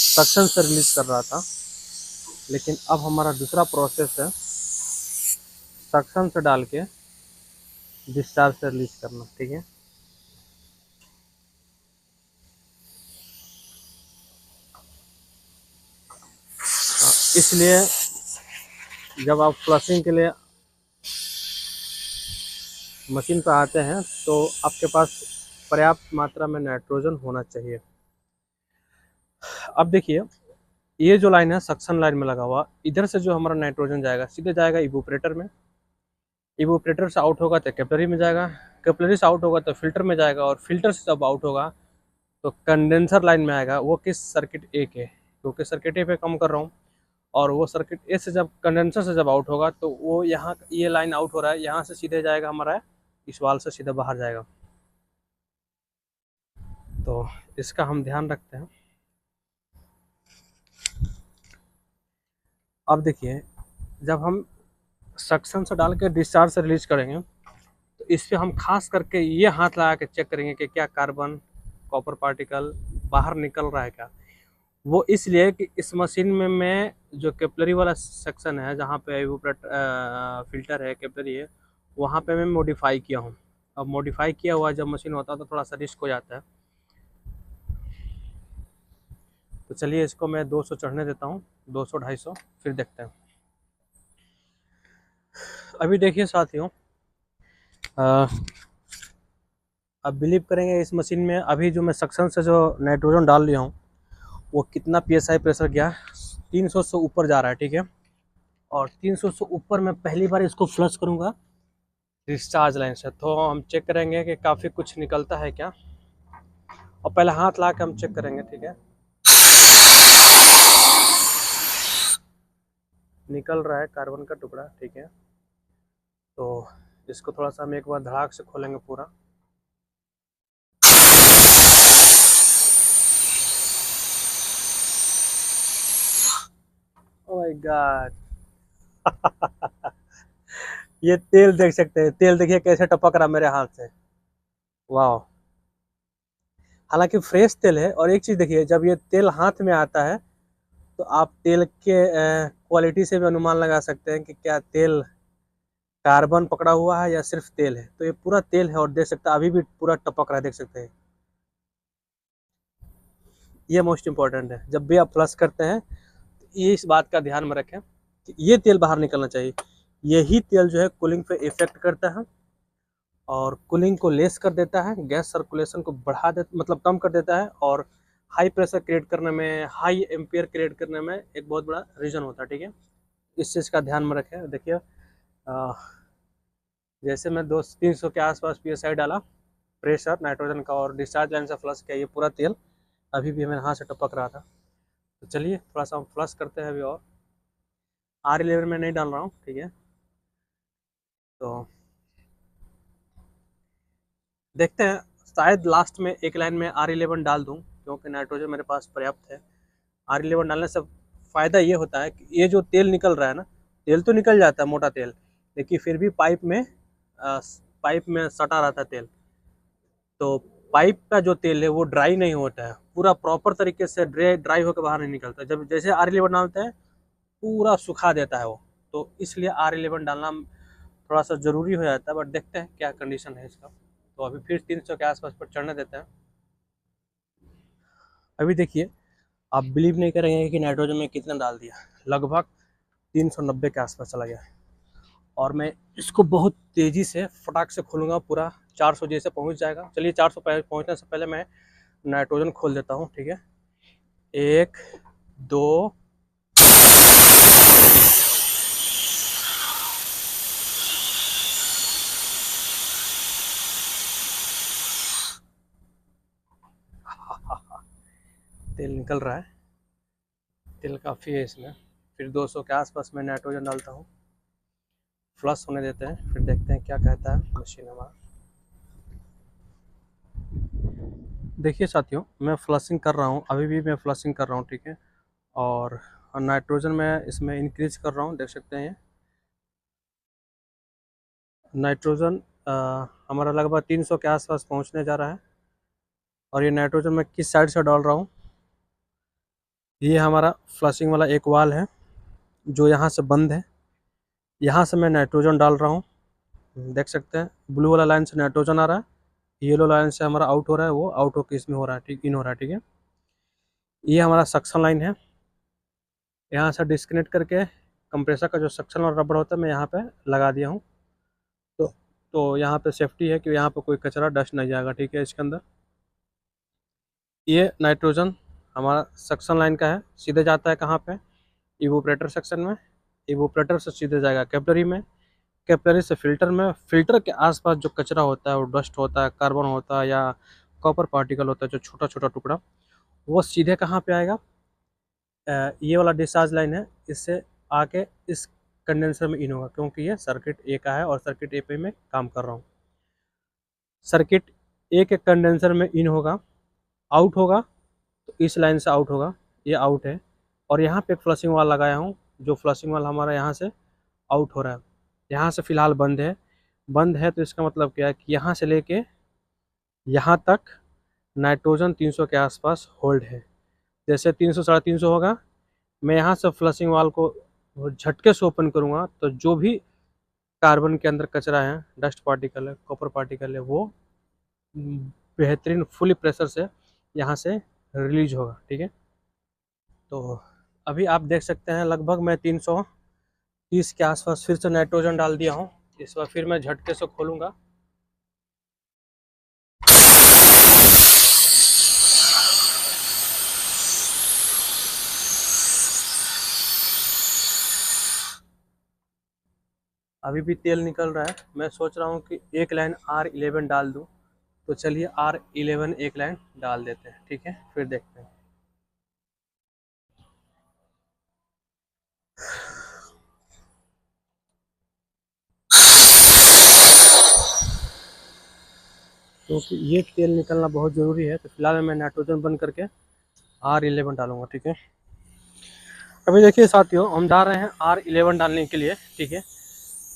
सक्शन से रिलीज कर रहा था, लेकिन अब हमारा दूसरा प्रोसेस है सक्शन से डाल के डिस्चार्ज से रिलीज करना। ठीक है, इसलिए जब आप फ्लशिंग के लिए मशीन पर आते हैं तो आपके पास पर्याप्त मात्रा में नाइट्रोजन होना चाहिए। अब देखिए ये जो लाइन है सक्शन लाइन में लगा हुआ, इधर से जो हमारा नाइट्रोजन जाएगा सीधे जाएगा इवोपरेटर में, इवोपरेटर से आउट होगा तो कैपिलरी में जाएगा, कैपिलरी से आउट होगा तो फिल्टर में जाएगा, और फिल्टर से जब आउट होगा तो कंडेंसर लाइन में आएगा। वो किस सर्किट ए के, क्योंकि सर्किट ए पे काम कर रहा हूँ, और वो सर्किट ए से जब कंडेंसर से जब आउट होगा तो वो यहाँ ये लाइन आउट हो रहा है, यहाँ से सीधे जाएगा हमारा इस वाल से सीधे बाहर जाएगा। तो इसका हम ध्यान रखते हैं। अब देखिए जब हम सक्शन से डाल के डिस्चार्ज से रिलीज करेंगे तो इस पर हम खास करके ये हाथ लगा के चेक करेंगे कि क्या कार्बन कॉपर पार्टिकल बाहर निकल रहा है क्या। वो इसलिए कि इस मशीन में मैं जो कैपिलरी वाला सेक्शन है जहाँ पे फिल्टर है कैपिलरी है, वहाँ पे मैं मॉडिफाई किया हूँ। अब मॉडिफाई किया हुआ जब मशीन होता है तो थोड़ा सा रिस्क हो जाता है। तो चलिए इसको मैं 200 चढ़ने देता हूँ, 200-250, फिर देखते हैं। अभी देखिए साथियों, अब बिलीव करेंगे इस मशीन में अभी जो मैं सक्शन से जो नाइट्रोजन डाल लिया हूँ वो कितना PSI प्रेशर गया, 300 से ऊपर जा रहा है। ठीक है, और 300 से ऊपर मैं पहली बार इसको फ्लश करूँगा डिस्चार्ज लाइन से, तो हम चेक करेंगे कि काफ़ी कुछ निकलता है क्या। और पहले हाथ ला के हम चेक करेंगे, ठीक है। निकल रहा है कार्बन का टुकड़ा, ठीक है। तो इसको थोड़ा सा हम एक बार धड़ाक से खोलेंगे पूरा। ओह माय गॉड ये तेल देख सकते हैं, तेल देखिए कैसे टपक रहा मेरे हाथ से। वाह, हालांकि फ्रेश तेल है। और एक चीज़ देखिए, जब ये तेल हाथ में आता है तो आप तेल के क्वालिटी से भी अनुमान लगा सकते हैं कि क्या तेल कार्बन पकड़ा हुआ है या सिर्फ तेल है। तो ये पूरा तेल है और देख सकते हैं अभी भी पूरा टपक रहा है, देख सकते हैं। ये मोस्ट इंपॉर्टेंट है, जब भी आप फ्लश करते हैं तो ये इस बात का ध्यान में रखें कि ये तेल बाहर निकलना चाहिए। यही तेल जो है कूलिंग पे इफेक्ट करता है और कूलिंग को लेस कर देता है, गैस सर्कुलेशन को बढ़ा दे मतलब कम कर देता है, और हाई प्रेशर क्रिएट करने में, हाई एम्पियर क्रिएट करने में एक बहुत बड़ा रीजन होता है, ठीक है। इस चीज़ का ध्यान में रखें। देखिए जैसे मैं 200-300 के आसपास PSI डाला प्रेशर नाइट्रोजन का और डिस्चार्ज लाइन से फ्लश किया, ये पूरा तेल अभी भी मेरे हाथ से टपक रहा था। तो चलिए थोड़ा सा हम फ्लश करते हैं अभी, और R11 में नहीं डाल रहा हूँ, ठीक है। तो देखते हैं, शायद लास्ट में एक लाइन में R11 डाल दूँ क्योंकि नाइट्रोजन मेरे पास पर्याप्त है। R11 डालने से फ़ायदा ये होता है कि ये जो तेल निकल रहा है ना, तेल तो निकल जाता है मोटा तेल, लेकिन फिर भी पाइप में सटा रहता है तेल। तो पाइप का जो तेल है वो ड्राई नहीं होता है, पूरा प्रॉपर तरीके से ड्राई होकर बाहर नहीं निकलता। जब जैसे R11 डालते हैं पूरा सुखा देता है वो। तो इसलिए R11 डालना थोड़ा सा ज़रूरी हो जाता है, बट देखते हैं क्या कंडीशन है इसका। तो अभी फिर 300 के आसपास पर चढ़ने देते हैं। अभी देखिए, आप बिलीव नहीं करेंगे कि नाइट्रोजन में कितना डाल दिया, लगभग 390 के आसपास चला गया। और मैं इसको बहुत तेज़ी से फटाक से खोलूँगा, पूरा 400 जैसे पहुँच जाएगा। चलिए 400 पहुँचने से पहले मैं नाइट्रोजन खोल देता हूँ, ठीक है। 1 2 तेल निकल रहा है, तेल काफ़ी है इसमें। फिर 200 के आसपास मैं नाइट्रोजन डालता हूँ, फ्लश होने देते हैं, फिर देखते हैं क्या कहता है मशीन हमारा। देखिए साथियों, मैं फ्लशिंग कर रहा हूँ, अभी भी मैं फ्लशिंग कर रहा हूँ, ठीक है। और नाइट्रोजन मैं इसमें इंक्रीज कर रहा हूँ, देख सकते हैं। नाइट्रोजन हमारा लगभग 300 के आसपास पहुँचने जा रहा है। और ये नाइट्रोजन मैं किस साइड से डाल रहा हूँ, ये हमारा फ्लशिंग वाला एक वाल है जो यहाँ से बंद है, यहाँ से मैं नाइट्रोजन डाल रहा हूँ। देख सकते हैं ब्लू वाला लाइन से नाइट्रोजन आ रहा है, येलो लाइन से हमारा आउट हो रहा है, वो आउट होकर इसमें हो रहा है, ठीक इन हो रहा है, ठीक है। ये हमारा सक्शन लाइन है, यहाँ से डिस्कनेक्ट करके कंप्रेसर का जो सक्शन और रबड़ होता है मैं यहाँ पे लगा दिया हूँ। तो यहाँ पे सेफ्टी है कि यहाँ पे कोई कचरा डस्ट नहीं जाएगा, ठीक है। इसके अंदर ये नाइट्रोजन हमारा सक्शन लाइन का है, सीधे जाता है कहाँ पे, इवोपरेटर सेक्शन में। इवोपरेटर से सीधे जाएगा कैपिलरी में, कैपिलरी से फिल्टर में। फिल्टर के आसपास जो कचरा होता है, वो डस्ट होता है, कार्बन होता है या कॉपर पार्टिकल होता है, जो छोटा छोटा टुकड़ा, वो सीधे कहाँ पे आएगा, ये वाला डिस्चार्ज लाइन है, इससे आके इस कंडेंसर में इन होगा, क्योंकि ये सर्किट ए का है और सर्किट ए पे मैं काम कर रहा हूँ। सर्किट ए के कंडेंसर में इन होगा, आउट होगा तो इस लाइन से आउट होगा, ये आउट है। और यहाँ पे एक फ्लशिंग वाल लगाया हूँ, जो फ्लशिंग वाल हमारा यहाँ से आउट हो रहा है, यहाँ से फ़िलहाल बंद है। बंद है तो इसका मतलब क्या है कि यहाँ से लेके यहाँ तक नाइट्रोजन 300 के आसपास होल्ड है। जैसे 300 350 होगा, मैं यहाँ से फ्लशिंग वाल को झटके से ओपन करूँगा तो जो भी कार्बन के अंदर कचरा है, डस्ट पार्टिकल है, कॉपर पार्टिकल है, वो बेहतरीन फुली प्रेशर से यहाँ से रिलीज होगा, ठीक है। तो अभी आप देख सकते हैं लगभग मैं 330 के आसपास फिर से नाइट्रोजन डाल दिया हूँ। इस बार फिर मैं झटके से खोलूँगा। अभी भी तेल निकल रहा है, मैं सोच रहा हूँ कि एक लाइन R11 डाल दूँ तो चलिए R11 एक लाइन डाल देते हैं, ठीक है, फिर देखते हैं। क्योंकि ये तेल निकलना बहुत ज़रूरी है, तो फिलहाल मैं नाइट्रोजन बंद करके R11 डालूंगा, ठीक है। अभी देखिए साथियों, हम जा रहे हैं R11 डालने के लिए, ठीक है।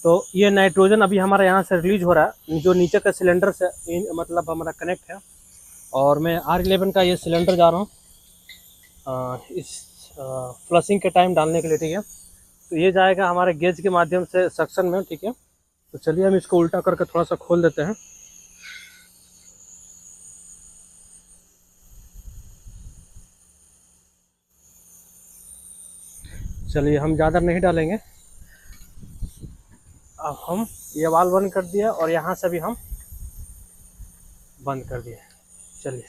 तो ये नाइट्रोजन अभी हमारा यहाँ से रिलीज हो रहा है, जो नीचे का सिलेंडर से मतलब हमारा कनेक्ट है, और मैं R11 का ये सिलेंडर जा रहा हूँ इस फ्लशिंग के टाइम डालने के लिए, ठीक है। तो ये जाएगा हमारे गेज के माध्यम से सक्शन में, ठीक है। तो चलिए हम इसको उल्टा करके थोड़ा सा खोल देते हैं। चलिए हम ज़्यादा नहीं डालेंगे। अब हम ये वाल बंद कर दिया और यहाँ से भी हम बंद कर दिए। चलिए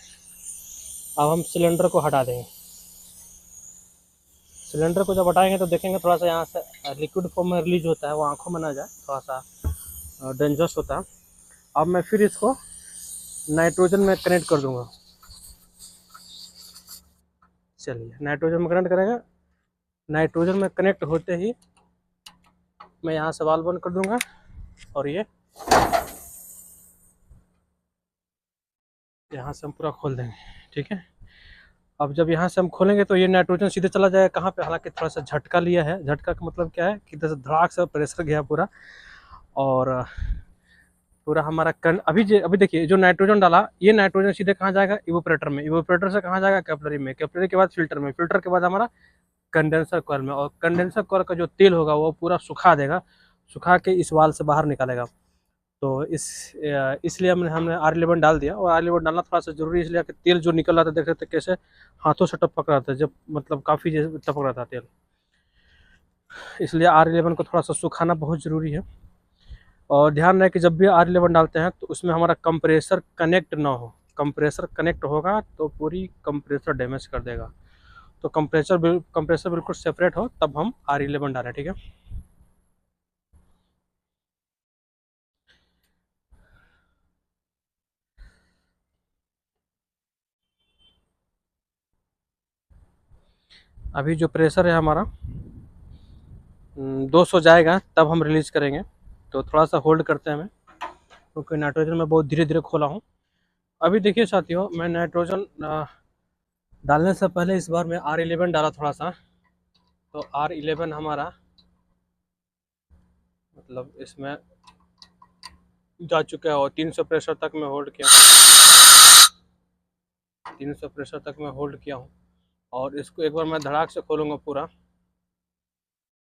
अब हम सिलेंडर को हटा देंगे। सिलेंडर को जब हटाएंगे तो देखेंगे थोड़ा सा यहाँ से लिक्विड फॉर्म में रिलीज होता है, वो आंखों में ना जाए, थोड़ा सा डेंजरस होता है। अब मैं फिर इसको नाइट्रोजन में कनेक्ट कर दूंगा। चलिए नाइट्रोजन में कनेक्ट करेंगे। नाइट्रोजन में कनेक्ट होते ही मैं यहाँ से वाल्व बंद कर दूंगा और ये यहाँ से हम पूरा खोल देंगे, ठीक है। अब जब यहाँ से हम खोलेंगे तो ये नाइट्रोजन सीधे चला जाएगा कहाँ पे, हालांकि थोड़ा सा झटका लिया है। झटका का मतलब क्या है कि इधर से धड़ाक से प्रेशर गया पूरा, और पूरा हमारा अभी देखिए जो नाइट्रोजन डाला, ये नाइट्रोजन सीधे कहाँ जाएगा, इवोपरेटर में। इवोपरेटर से कहाँ जाएगा, कैपिलरी में। कैपिलरी के बाद फिल्टर में। फिल्टर के बाद हमारा कंडेंसर कॉइल में, और कंडेंसर कॉइल का जो तेल होगा वो पूरा सुखा देगा, सुखा के इस वाल से बाहर निकालेगा। तो इसलिए हमने R11 डाल दिया। और R11 डालना थोड़ा सा जरूरी इसलिए कि तेल जो निकल रहा था, देख रहे थे कैसे हाथों से टपक रहा था, जब मतलब काफ़ी टपक रहा था तेल, इसलिए R11 को थोड़ा सा सुखाना बहुत ज़रूरी है। और ध्यान रहे कि जब भी R11 डालते हैं तो उसमें हमारा कंप्रेसर कनेक्ट ना हो। कंप्रेसर कनेक्ट होगा तो पूरी कंप्रेसर डैमेज कर देगा। तो कंप्रेसर बिल्कुल सेपरेट हो तब हम R11 डालें, ठीक है। अभी जो प्रेशर है हमारा 200 जाएगा तब हम रिलीज करेंगे। तो थोड़ा सा होल्ड करते हैं हमें, क्योंकि नाइट्रोजन मैं बहुत धीरे धीरे खोला हूँ। अभी देखिए साथियों, मैं नाइट्रोजन डालने से पहले इस बार मैं R11 डाला थोड़ा सा। तो R11 हमारा मतलब इसमें जा चुका है, और 300 प्रेशर तक मैं होल्ड किया, 300 प्रेशर तक मैं होल्ड किया हूँ। और इसको एक बार मैं धड़ाक से खोलूँगा पूरा।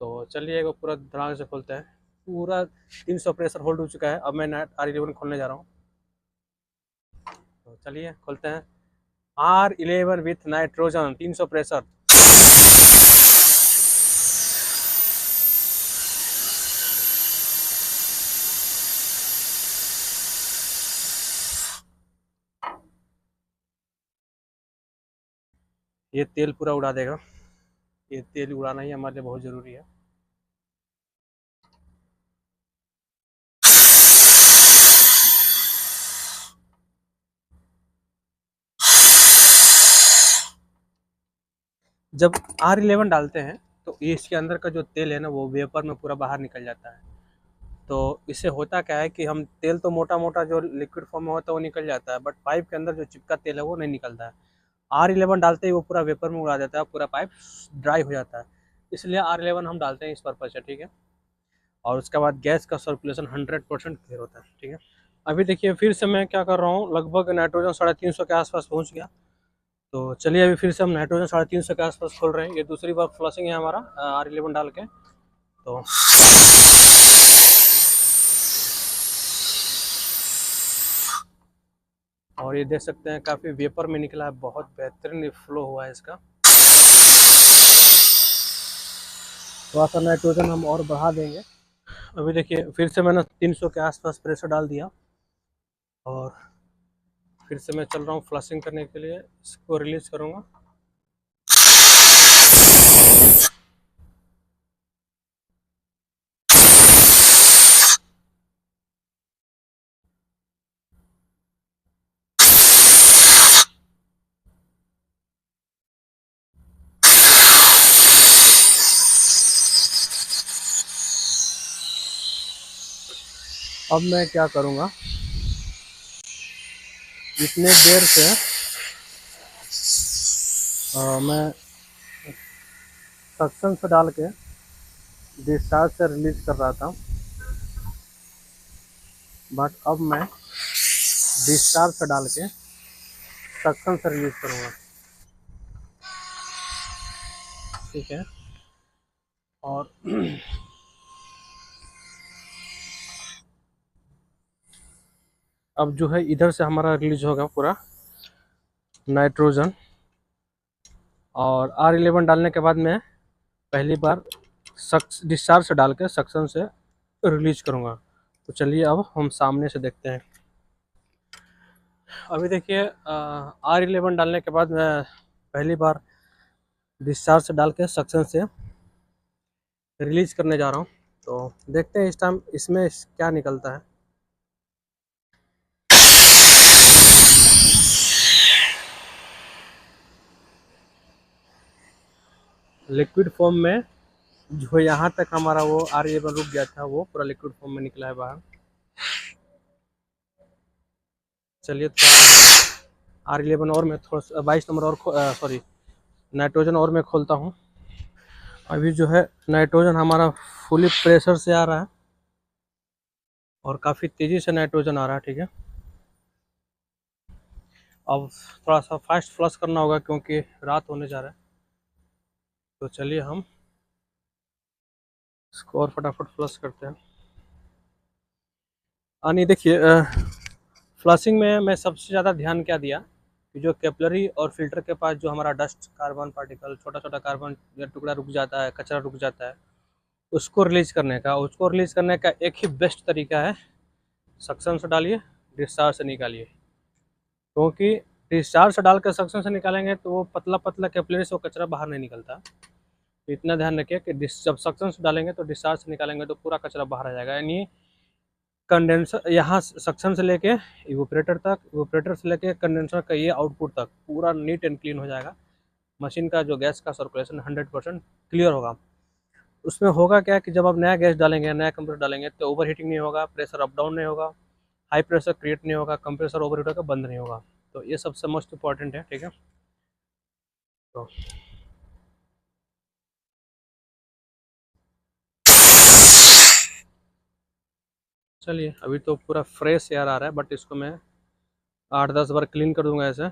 तो चलिए एक बार पूरा धड़ाक से खोलते हैं। पूरा 300 प्रेशर होल्ड हो चुका है। अब मैं R11 खोलने जा रहा हूँ। तो चलिए खोलते हैं। R11 with nitrogen 300 pressure. ये तेल पूरा उड़ा देगा। ये तेल उड़ाना ही हमारे लिए बहुत ज़रूरी है। जब R11 डालते हैं तो ये इसके अंदर का जो तेल है ना, वो वेपर में पूरा बाहर निकल जाता है। तो इससे होता क्या है कि हम तेल तो मोटा मोटा जो लिक्विड फॉर्म में होता है वो निकल जाता है, बट पाइप के अंदर जो चिपका तेल है वो नहीं निकलता है। R11 डालते ही वो पूरा वेपर में उड़ा देता है, पूरा पाइप ड्राई हो जाता है। इसलिए R11 हम डालते हैं इस पर्पज से, ठीक है। और उसके बाद गैस का सर्कुलेशन 100% क्लियर होता है, ठीक है। अभी देखिए फिर से मैं क्या कर रहा हूँ, लगभग नाइट्रोजन 350 के आसपास पहुँच गया। तो चलिए अभी फिर से हम नाइट्रोजन 350 के आसपास खोल रहे हैं। ये दूसरी बार फ्लशिंग है हमारा R11 डाल के। तो और ये देख सकते हैं काफ़ी वेपर में निकला है, बहुत बेहतरीन फ्लो हुआ है इसका। थोड़ा सा नाइट्रोजन हम और बढ़ा देंगे। अभी देखिए फिर से मैंने 300 के आसपास प्रेशर डाल दिया, और फिर से मैं चल रहा हूँ फ्लशिंग करने के लिए। इसको रिलीज करूँगा। अब मैं क्या करूँगा, इतने देर से मैं सक्शन से डाल के डिस्चार्ज से रिलीज कर रहा था, बट अब मैं डिस्चार्ज से डाल के सक्शन से रिलीज करूँगा। ठीक है, और अब जो है इधर से हमारा रिलीज होगा पूरा नाइट्रोजन, और R11 डालने के बाद मैं पहली बार डिस्चार्ज से डाल के सक्शन से रिलीज करूँगा। तो चलिए अब हम सामने से देखते हैं। अभी देखिए R11 डालने के बाद मैं पहली बार डिस्चार्ज से डाल के सक्शन से रिलीज करने जा रहा हूँ। तो देखते हैं इस टाइम इसमें क्या निकलता है। लिक्विड फॉर्म में जो यहाँ तक हमारा वो R11 रुक गया था वो पूरा लिक्विड फॉर्म में निकला है बाहर। चलिए थोड़ा R11 और मैं थोड़ा 22 नंबर और सॉरी नाइट्रोजन और मैं खोलता हूँ। अभी जो है नाइट्रोजन हमारा फुली प्रेशर से आ रहा है और काफ़ी तेज़ी से नाइट्रोजन आ रहा है। ठीक है, अब थोड़ा सा फास्ट फ्लश करना होगा क्योंकि रात होने जा रहा है। तो चलिए हम इसको और फटाफट फ्लश करते हैं। नहीं देखिए फ्लशिंग में मैं सबसे ज़्यादा ध्यान क्या दिया कि जो कैपिलरी और फिल्टर के पास जो हमारा डस्ट कार्बन पार्टिकल छोटा छोटा कार्बन या टुकड़ा रुक जाता है, कचरा रुक जाता है, उसको रिलीज करने का एक ही बेस्ट तरीका है, सक्शन से डालिए डिस्चार्ज से निकालिए। क्योंकि डिस्चार्ज से डाल कर सक्शन से निकालेंगे तो वो पतला पतला कैपिलरी से वो कचरा बाहर नहीं निकलता। तो इतना ध्यान रखिए कि जब सक्शन से डालेंगे तो डिस्चार्ज से निकालेंगे तो पूरा कचरा बाहर आ जाएगा। यानी कंडेंसर यहाँ सक्शन से लेके इवोपरेटर से लेके कंडेंसर का ये आउटपुट तक पूरा नीट एंड क्लीन हो जाएगा। मशीन का जो गैस का सर्कुलेशन 100% क्लियर होगा। उसमें होगा क्या कि जब आप नया गैस डालेंगे, नया कंप्रेसर डालेंगे तो ओवर हीटिंग नहीं होगा, प्रेशर अप डाउन नहीं होगा, हाई प्रेशर क्रिएट नहीं होगा, कंप्रेसर ओवर हीट होकर बंद नहीं होगा। तो ये सबसे मोस्ट इम्पॉर्टेंट है। ठीक है, तो चलिए अभी तो पूरा फ्रेश एयर आ रहा है, बट इसको मैं 8-10 बार क्लीन कर दूंगा ऐसे।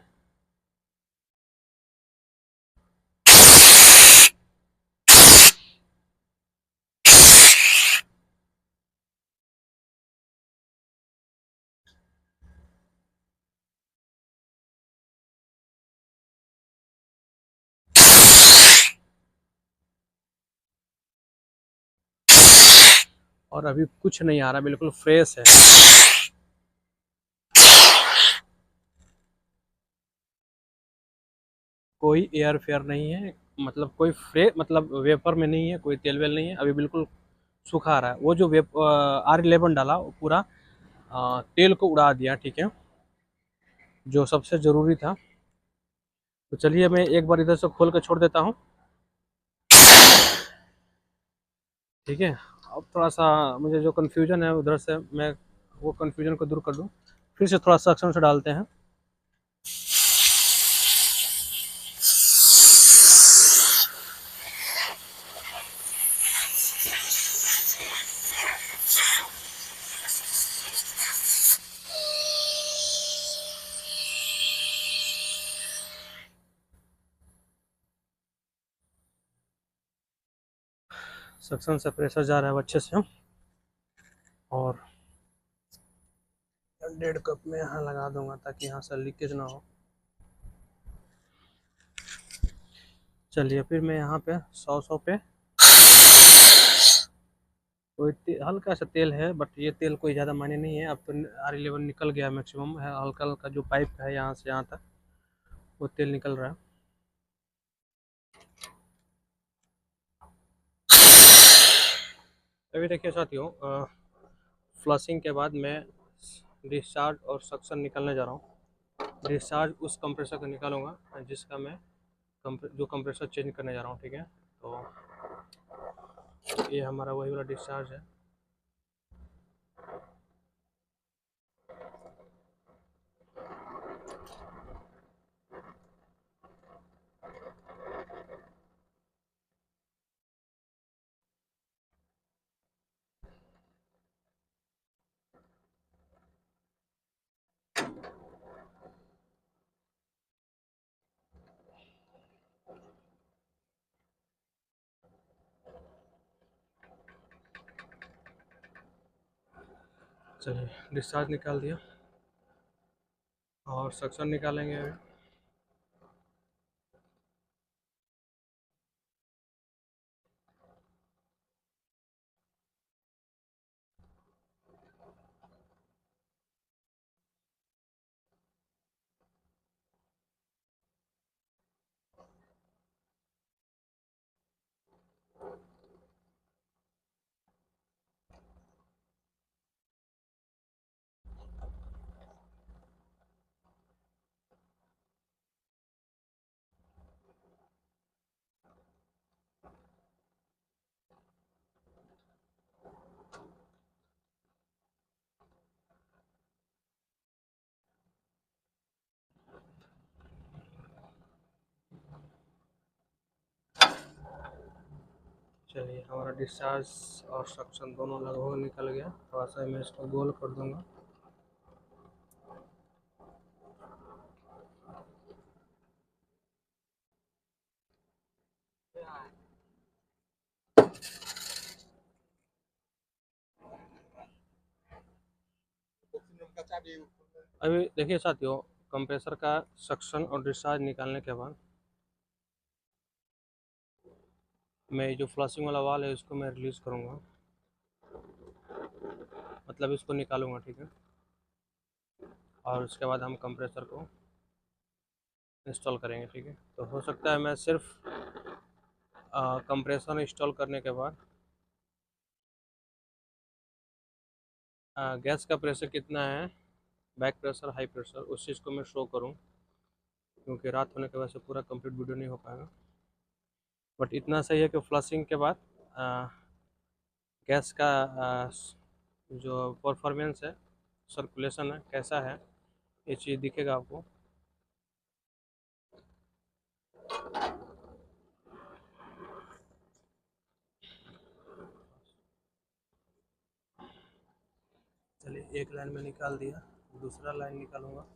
और अभी कुछ नहीं आ रहा, बिल्कुल फ्रेश है। कोई एयर फेयर नहीं है, मतलब कोई मतलब वेपर में नहीं है, कोई तेल वेल नहीं है, अभी बिल्कुल सूखा आ रहा है। वो जो R11 डाला वो पूरा तेल को उड़ा दिया। ठीक है, जो सबसे ज़रूरी था। तो चलिए मैं एक बार इधर से खोल के छोड़ देता हूँ। ठीक है, अब थोड़ा सा मुझे जो कन्फ्यूजन है उधर से मैं वो कन्फ्यूजन को दूर कर दूँ। फिर से थोड़ा सक्शन से डालते हैं। सक्शन से प्रेशर जा रहा है अच्छे से, और 1.5 कप में यहाँ लगा दूंगा ताकि यहाँ से लीकेज ना हो। चलिए फिर मैं यहाँ पे 100 पे कोई हल्का सा तेल है, बट ये तेल कोई ज़्यादा मायने नहीं है। अब तो R11 निकल गया मैक्सिमम है, हल्का हल्का जो पाइप है यहाँ से यहाँ तक वो तेल निकल रहा है। अभी देखिए साथियों, फ्लशिंग के बाद मैं डिस्चार्ज और सक्शन निकालने जा रहा हूँ। डिस्चार्ज उस कंप्रेसर का निकालूंगा जिसका मैं जो कंप्रेसर चेंज करने जा रहा हूँ। ठीक है, तो ये हमारा वही वाला डिस्चार्ज है। चलिए डिस्चार्ज निकाल दिया और सक्शन निकालेंगे अभी। चलिए हमारा डिस्चार्ज और सक्शन दोनों लगभग निकल गया। थोड़ा सा मैं इसको गोल कर दूंगा। अभी देखिए साथियों, कंप्रेसर का सक्शन और डिस्चार्ज निकालने के बाद मैं जो फ्लशिंग वाला वाल है उसको मैं रिलीज़ करूँगा, मतलब इसको निकालूंगा, ठीक है। और उसके बाद हम कंप्रेसर को इंस्टॉल करेंगे, ठीक है। तो हो सकता है मैं सिर्फ कंप्रेसर इंस्टॉल करने के बाद गैस का प्रेशर कितना है, बैक प्रेशर, हाई प्रेशर, उस चीज़ को मैं शो करूँ, क्योंकि रात होने की वजह से पूरा कंप्लीट वीडियो नहीं हो पाएगा। बट इतना सही है कि फ्लशिंग के बाद गैस का जो परफॉर्मेंस है, सर्कुलेशन है, कैसा है, ये चीज़ दिखेगा आपको। चलिए एक लाइन में निकाल दिया, दूसरा लाइन निकालूंगा।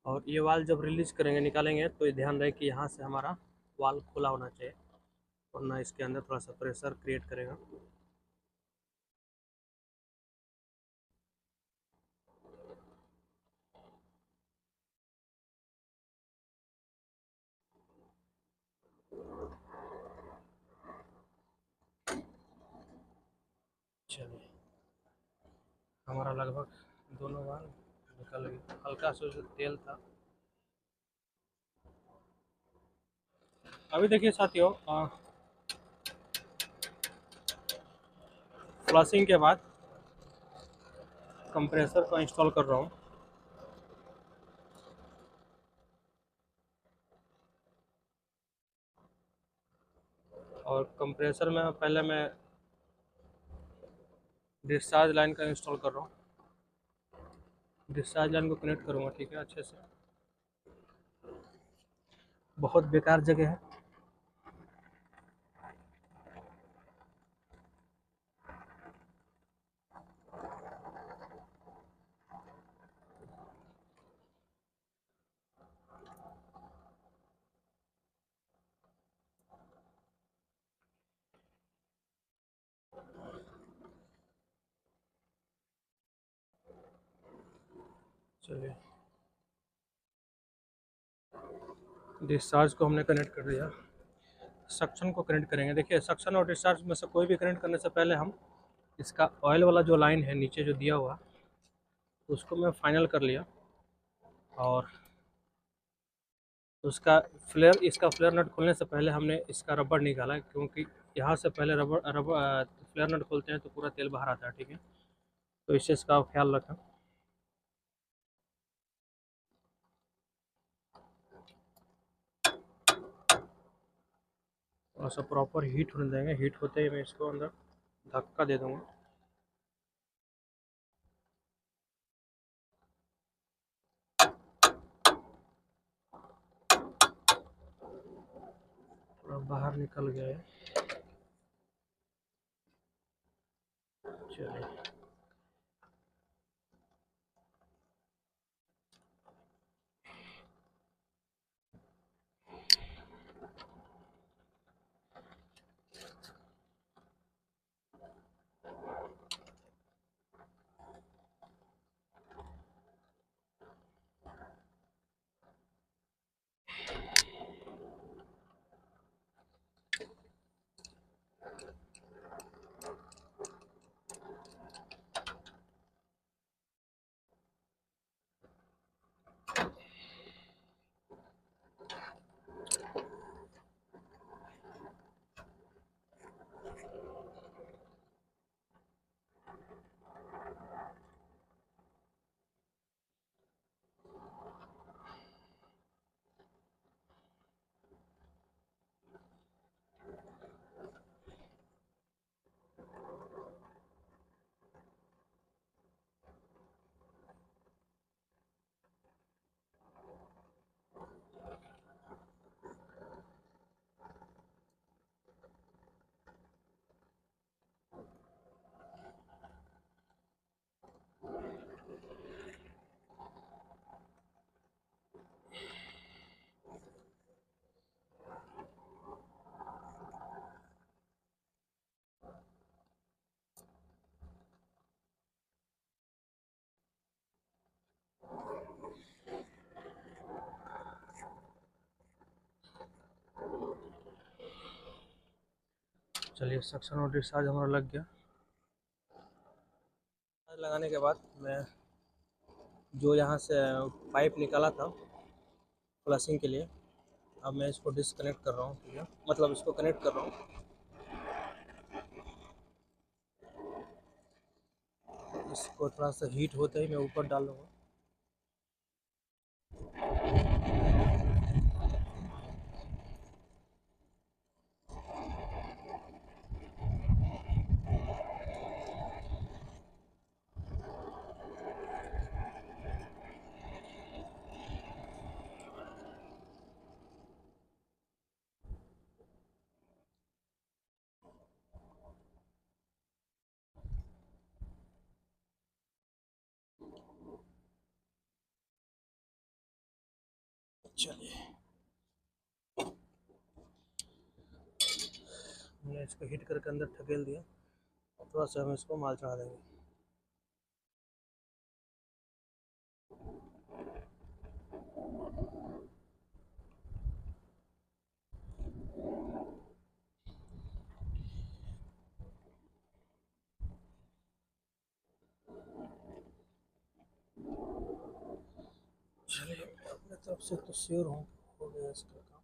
और ये वाल जब रिलीज करेंगे, निकालेंगे, तो ये ध्यान रहे कि यहाँ से हमारा वाल खुला होना चाहिए, वरना इसके अंदर थोड़ा सा प्रेशर क्रिएट करेगा। चलिए हमारा लगभग दोनों वाल निकल गया। हल्का सा जो तेल था, अभी देखिए साथियों, फ्लशिंग के बाद कंप्रेसर को इंस्टॉल कर रहा हूँ। और कंप्रेसर में पहले मैं डिस्चार्ज लाइन का इंस्टॉल कर रहा हूँ। डिस्चार्ज लाइन को कनेक्ट करूँगा, ठीक है, अच्छे से। बहुत बेकार जगह है। चलिए डिस्चार्ज को हमने कनेक्ट कर दिया, सक्शन को कनेक्ट करेंगे। देखिए सक्शन और डिस्चार्ज में से कोई भी कनेक्ट करने से पहले हम इसका ऑयल वाला जो लाइन है नीचे जो दिया हुआ, उसको मैं फाइनल कर लिया। और उसका फ्लेयर, इसका फ्लेयर नट खोलने से पहले हमने इसका रबड़ निकाला, क्योंकि यहाँ से पहले रबड़ रबड़ फ्लेयर नट खोलते हैं तो पूरा तेल बाहर आता है, ठीक है। तो इस चीज़ का ख्याल रखें। और सब प्रॉपर हीट होने देंगे। हीट होते ही मैं इसको अंदर धक्का दे दूँगा। थोड़ा बाहर निकल गया है। चलिए चलिए सक्शन और डिस्चार्ज हमारा लग गया। लगाने के बाद मैं जो यहाँ से पाइप निकाला था फ्लशिंग के लिए, अब मैं इसको डिसकनेक्ट कर रहा हूँ, ठीक है, मतलब इसको कनेक्ट कर रहा हूँ। इसको थोड़ा सा हीट होते ही मैं ऊपर डाल लूँगा। चलिए हमने इसको हीट करके अंदर ढकेल दिया, थोड़ा सा हम इसको माल चढ़ा देंगे। चलिए अपने तरफ से तो श्योर हो गया इसका काम।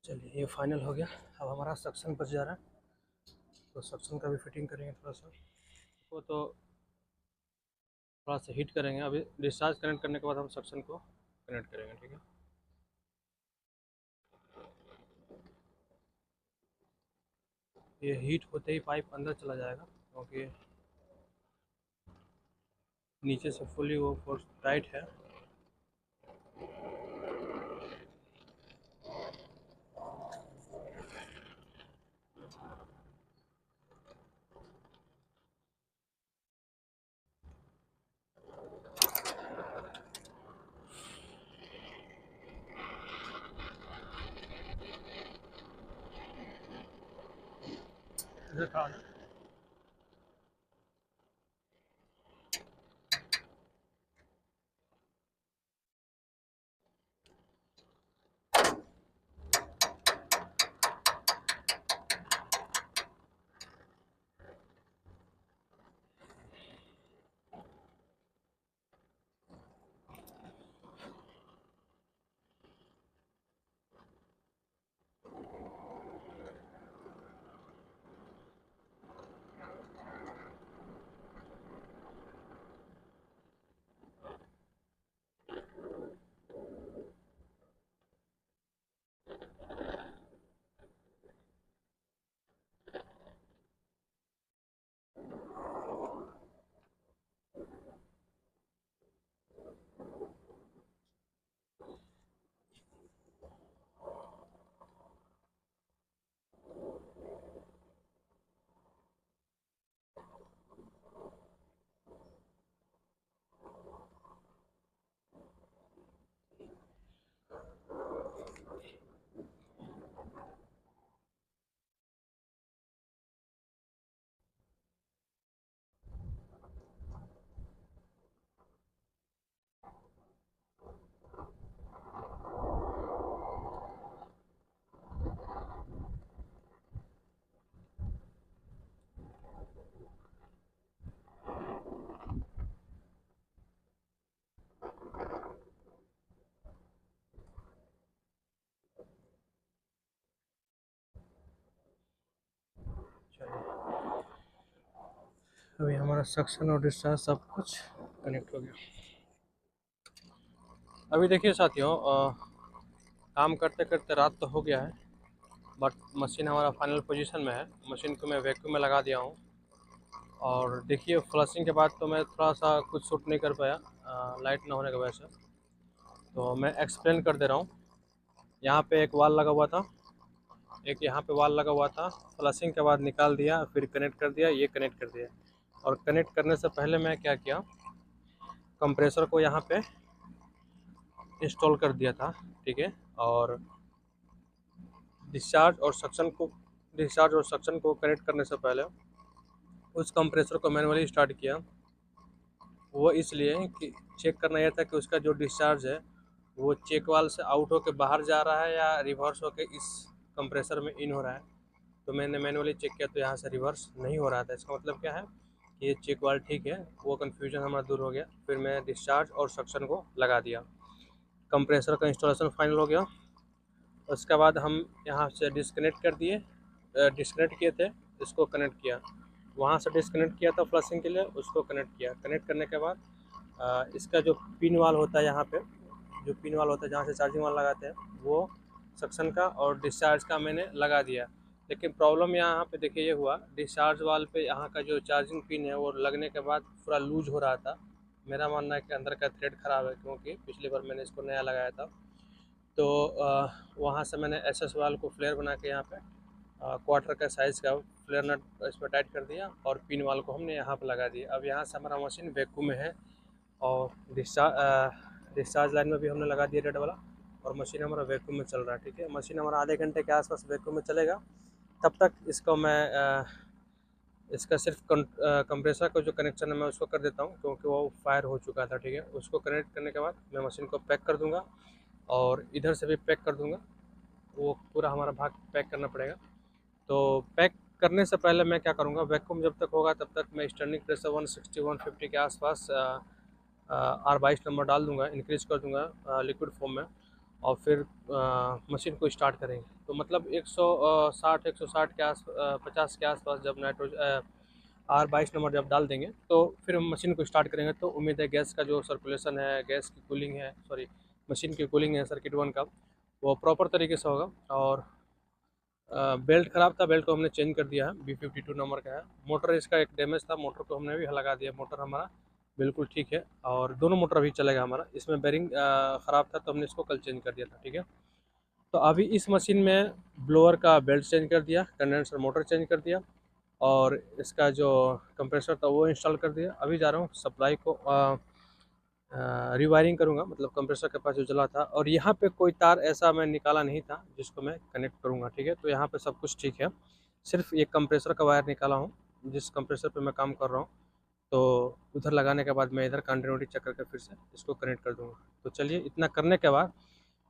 चलिए ये फाइनल हो गया। अब हमारा सक्शन बच जा रहा है, तो सक्शन का भी फिटिंग करेंगे थोड़ा सा। वो तो थोड़ा सा हीट करेंगे, अभी डिस्चार्ज कनेक्ट करने के बाद हम सक्शन को कनेक्ट करेंगे, ठीक है। ये हीट होते ही पाइप अंदर चला जाएगा, क्योंकि नीचे से फुली वो फोर्स टाइट है। अभी हमारा सक्शन और डिस्चार्ज सब कुछ कनेक्ट हो गया। अभी देखिए साथियों, काम करते करते रात तो हो गया है, बट मशीन हमारा फाइनल पोजीशन में है। मशीन को मैं वैक्यूम में लगा दिया हूँ, और देखिए फ्लशिंग के बाद तो मैं थोड़ा सा कुछ शूट नहीं कर पाया लाइट ना होने की वजह से। तो मैं एक्सप्लेन कर दे रहा हूँ। यहाँ पे एक वाल लगा हुआ था, एक यहाँ पे वाल लगा हुआ था। फ्लशिंग के बाद निकाल दिया, फिर कनेक्ट कर दिया, ये कनेक्ट कर दिया। और कनेक्ट करने से पहले मैं क्या किया, कंप्रेसर को यहाँ पे इंस्टॉल कर दिया था, ठीक है। और डिस्चार्ज और सक्शन को कनेक्ट करने से पहले उस कंप्रेसर को मैनुअली स्टार्ट किया। वो इसलिए कि चेक करना यह था कि उसका जो डिस्चार्ज है वो चेक वाल से आउट होकर बाहर जा रहा है या रिवर्स होकर इस कंप्रेसर में इन हो रहा है। तो मैंने मैनुअली चेक किया तो यहाँ से रिवर्स नहीं हो रहा था। इसका मतलब क्या है कि ये चेक वाल ठीक है, वो कन्फ्यूजन हमारा दूर हो गया। फिर मैं डिस्चार्ज और सक्शन को लगा दिया। कंप्रेसर का इंस्टॉलेशन फाइनल हो गया। उसके बाद हम यहाँ से डिस्कनेक्ट किए थे, इसको कनेक्ट किया। वहाँ से डिस्कनेक्ट किया था फ्लशिंग के लिए, उसको कनेक्ट किया। कनेक्ट करने के बाद इसका जो पिन वाल होता है, यहाँ पे जो पिन वाल होता है जहाँ से चार्जिंग वाल लगाते हैं, वो सक्शन का और डिस्चार्ज का मैंने लगा दिया। लेकिन प्रॉब्लम यहाँ पे देखिए ये हुआ, डिस्चार्ज वाल पे यहाँ का जो चार्जिंग पिन है वो लगने के बाद पूरा लूज हो रहा था। मेरा मानना है कि अंदर का थ्रेड ख़राब है, क्योंकि पिछली बार मैंने इसको नया लगाया था। तो वहाँ से मैंने एसएस वाल को फ्लेयर बना के यहाँ पे क्वार्टर का साइज़ का फ्लेयर नट इस पर टाइट कर दिया, और पिन वाल को हमने यहाँ पर लगा दिया। अब यहाँ से हमारा मशीन वैक्यूम में है, और डिस्चार्ज लाइन में भी हमने लगा दिया रेड वाला, और मशीन हमारा वैक्यूम में चल रहा है, ठीक है। मशीन हमारा आधे घंटे के आसपास वैक्यूम में चलेगा। तब तक इसको मैं इसका सिर्फ कंप्रेसर का जो कनेक्शन है मैं उसको कर देता हूँ, क्योंकि वो फायर हो चुका था, ठीक है। उसको कनेक्ट करने के बाद मैं मशीन को पैक कर दूँगा, और इधर से भी पैक कर दूँगा। वो पूरा हमारा भाग पैक करना पड़ेगा। तो पैक करने से पहले मैं क्या करूँगा, वैक्यूम जब तक होगा तब तक मैं स्टर्निंग प्रेशर 160-150 के आसपास R22 नंबर डाल दूँगा, इंक्रीज़ कर दूँगा लिक्विड फॉर्म में, और फिर मशीन को स्टार्ट करेंगे। तो मतलब 160 के 50 के आसपास जब R22 नंबर जब डाल देंगे तो फिर हम मशीन को स्टार्ट करेंगे। तो उम्मीद है गैस का जो सर्कुलेशन है, गैस की कूलिंग है, मशीन की कूलिंग है सर्किट 1 का, वो प्रॉपर तरीके से होगा। और बेल्ट ख़राब था, बेल्ट को हमने चेंज कर दिया है, B52 नंबर का है। मोटर इसका एक डैमेज था, मोटर को हमने भी लगा दिया। मोटर हमारा बिल्कुल ठीक है, और दोनों मोटर अभी चलेगा हमारा। इसमें बेरिंग ख़राब था तो हमने इसको कल चेंज कर दिया था, ठीक है। तो अभी इस मशीन में ब्लोअर का बेल्ट चेंज कर दिया, कंडेंसर मोटर चेंज कर दिया, और इसका जो कंप्रेसर था वो इंस्टॉल कर दिया। अभी जा रहा हूँ सप्लाई को रिवायरिंग करूँगा, मतलब कंप्रेसर के पास जो जला था। और यहाँ पे कोई तार ऐसा मैं निकाला नहीं था जिसको मैं कनेक्ट करूँगा, ठीक है। तो यहाँ पे सब कुछ ठीक है, सिर्फ एक कंप्रेसर का वायर निकाला हूँ जिस कंप्रेसर पे मैं काम कर रहा हूँ। तो उधर लगाने के बाद मैं इधर कंटिन्यूटी चेक करके फिर से इसको कनेक्ट कर दूँगा। तो चलिए, इतना करने के बाद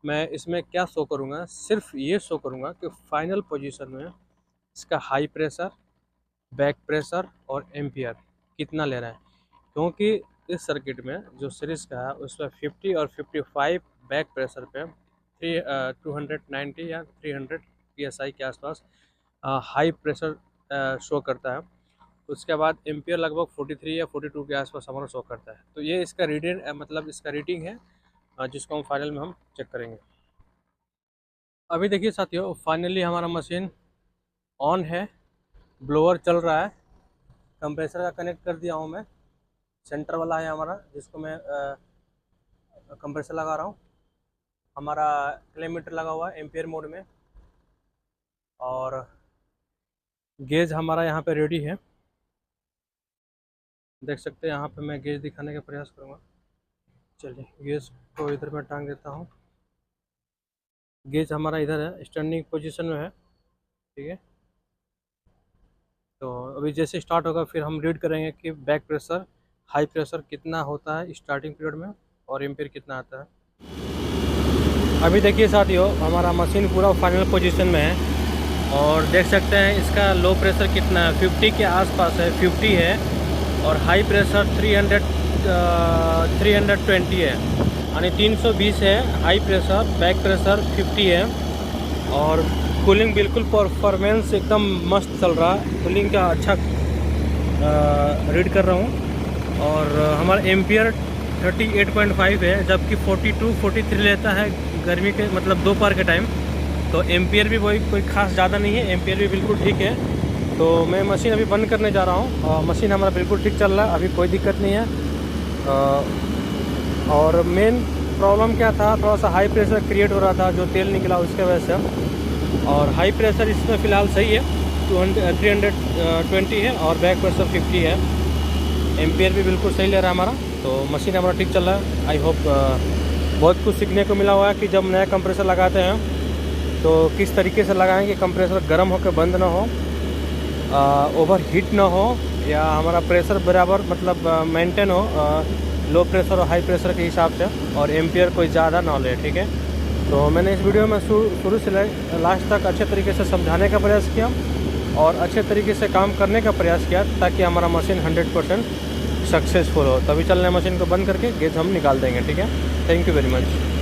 मैं इसमें क्या शो करूँगा, सिर्फ ये शो करूँगा कि फाइनल पोजीशन में इसका हाई प्रेशर, बैक प्रेशर और एम्पियर कितना ले रहा है। क्योंकि इस सर्किट में जो सीरीज़ का है उसमें 50 और 55 बैक प्रेशर पे 290 या 300 PSI के आसपास हाई प्रेशर शो करता है। उसके बाद एम्पियर लगभग 43 या 42 के आसपास हमारा शो करता है। तो ये इसका रीडिंग मतलब इसका रीडिंग है, जिसको हम फाइनल में हम चेक करेंगे। अभी देखिए साथियों, फाइनली हमारा मशीन ऑन है, ब्लोअर चल रहा है, कंप्रेसर का कनेक्ट कर दिया हूँ मैं। सेंटर वाला है हमारा जिसको मैं कंप्रेसर लगा रहा हूँ। हमारा किलोमीटर लगा हुआ है एम्पियर मोड में, और गेज हमारा यहाँ पे रेडी है। देख सकते हैं यहाँ पे मैं गेज दिखाने का प्रयास करूँगा। चलिए, गेज को इधर मैं टांग देता हूँ। गेज हमारा इधर है, स्टैंडिंग पोजीशन में है, ठीक है। तो अभी जैसे स्टार्ट होगा फिर हम रीड करेंगे कि बैक प्रेशर, हाई प्रेशर कितना होता है स्टार्टिंग पीरियड में, और एम्पियर कितना आता है। अभी देखिए साथियों, हमारा मशीन पूरा फाइनल पोजीशन में है, और देख सकते हैं इसका लो प्रेशर कितना है, 50 के आसपास है, 50 है, और हाई प्रेशर 320 है, यानी 320 है हाई प्रेशर। बैक प्रेशर 50 है, और कूलिंग बिल्कुल परफॉर्मेंस एकदम मस्त चल रहा है। कूलिंग का अच्छा रीड कर रहा हूँ और हमारा एम्पियर 38.5 है, जबकि 42-43 लेता है गर्मी के मतलब दोपहर के टाइम। तो एम्पियर भी वही कोई खास ज़्यादा नहीं है, एम्पियर भी बिल्कुल ठीक है। तो मैं मशीन अभी बंद करने जा रहा हूँ। मशीन हमारा बिल्कुल ठीक चल रहा है, अभी कोई दिक्कत नहीं है। और मेन प्रॉब्लम क्या था, थोड़ा सा हाई प्रेशर क्रिएट हो रहा था जो तेल निकला उसके वजह से। और हाई प्रेशर इसमें फ़िलहाल सही है, 320 है और बैक प्रेशर 50 है। एम्पियर भी बिल्कुल सही ले रहा है हमारा। तो मशीन हमारा ठीक चल रहा है। आई होप बहुत कुछ सीखने को मिला हुआ है कि जब नया कंप्रेसर लगाते हैं तो किस तरीके से लगाएं कि कंप्रेसर गर्म होकर बंद ना हो, ओवर हीट ना हो, या हमारा प्रेशर बराबर मतलब मेंटेन हो, लो प्रेशर और हाई प्रेशर के हिसाब से, और एम्पियर कोई ज़्यादा ना ले। ठीक है, तो मैंने इस वीडियो में शुरू से लास्ट तक अच्छे तरीके से समझाने का प्रयास किया और अच्छे तरीके से काम करने का प्रयास किया ताकि हमारा मशीन 100% सक्सेसफुल हो। तभी चलने मशीन को बंद करके गेज हम निकाल देंगे। ठीक है, थैंक यू वेरी मच।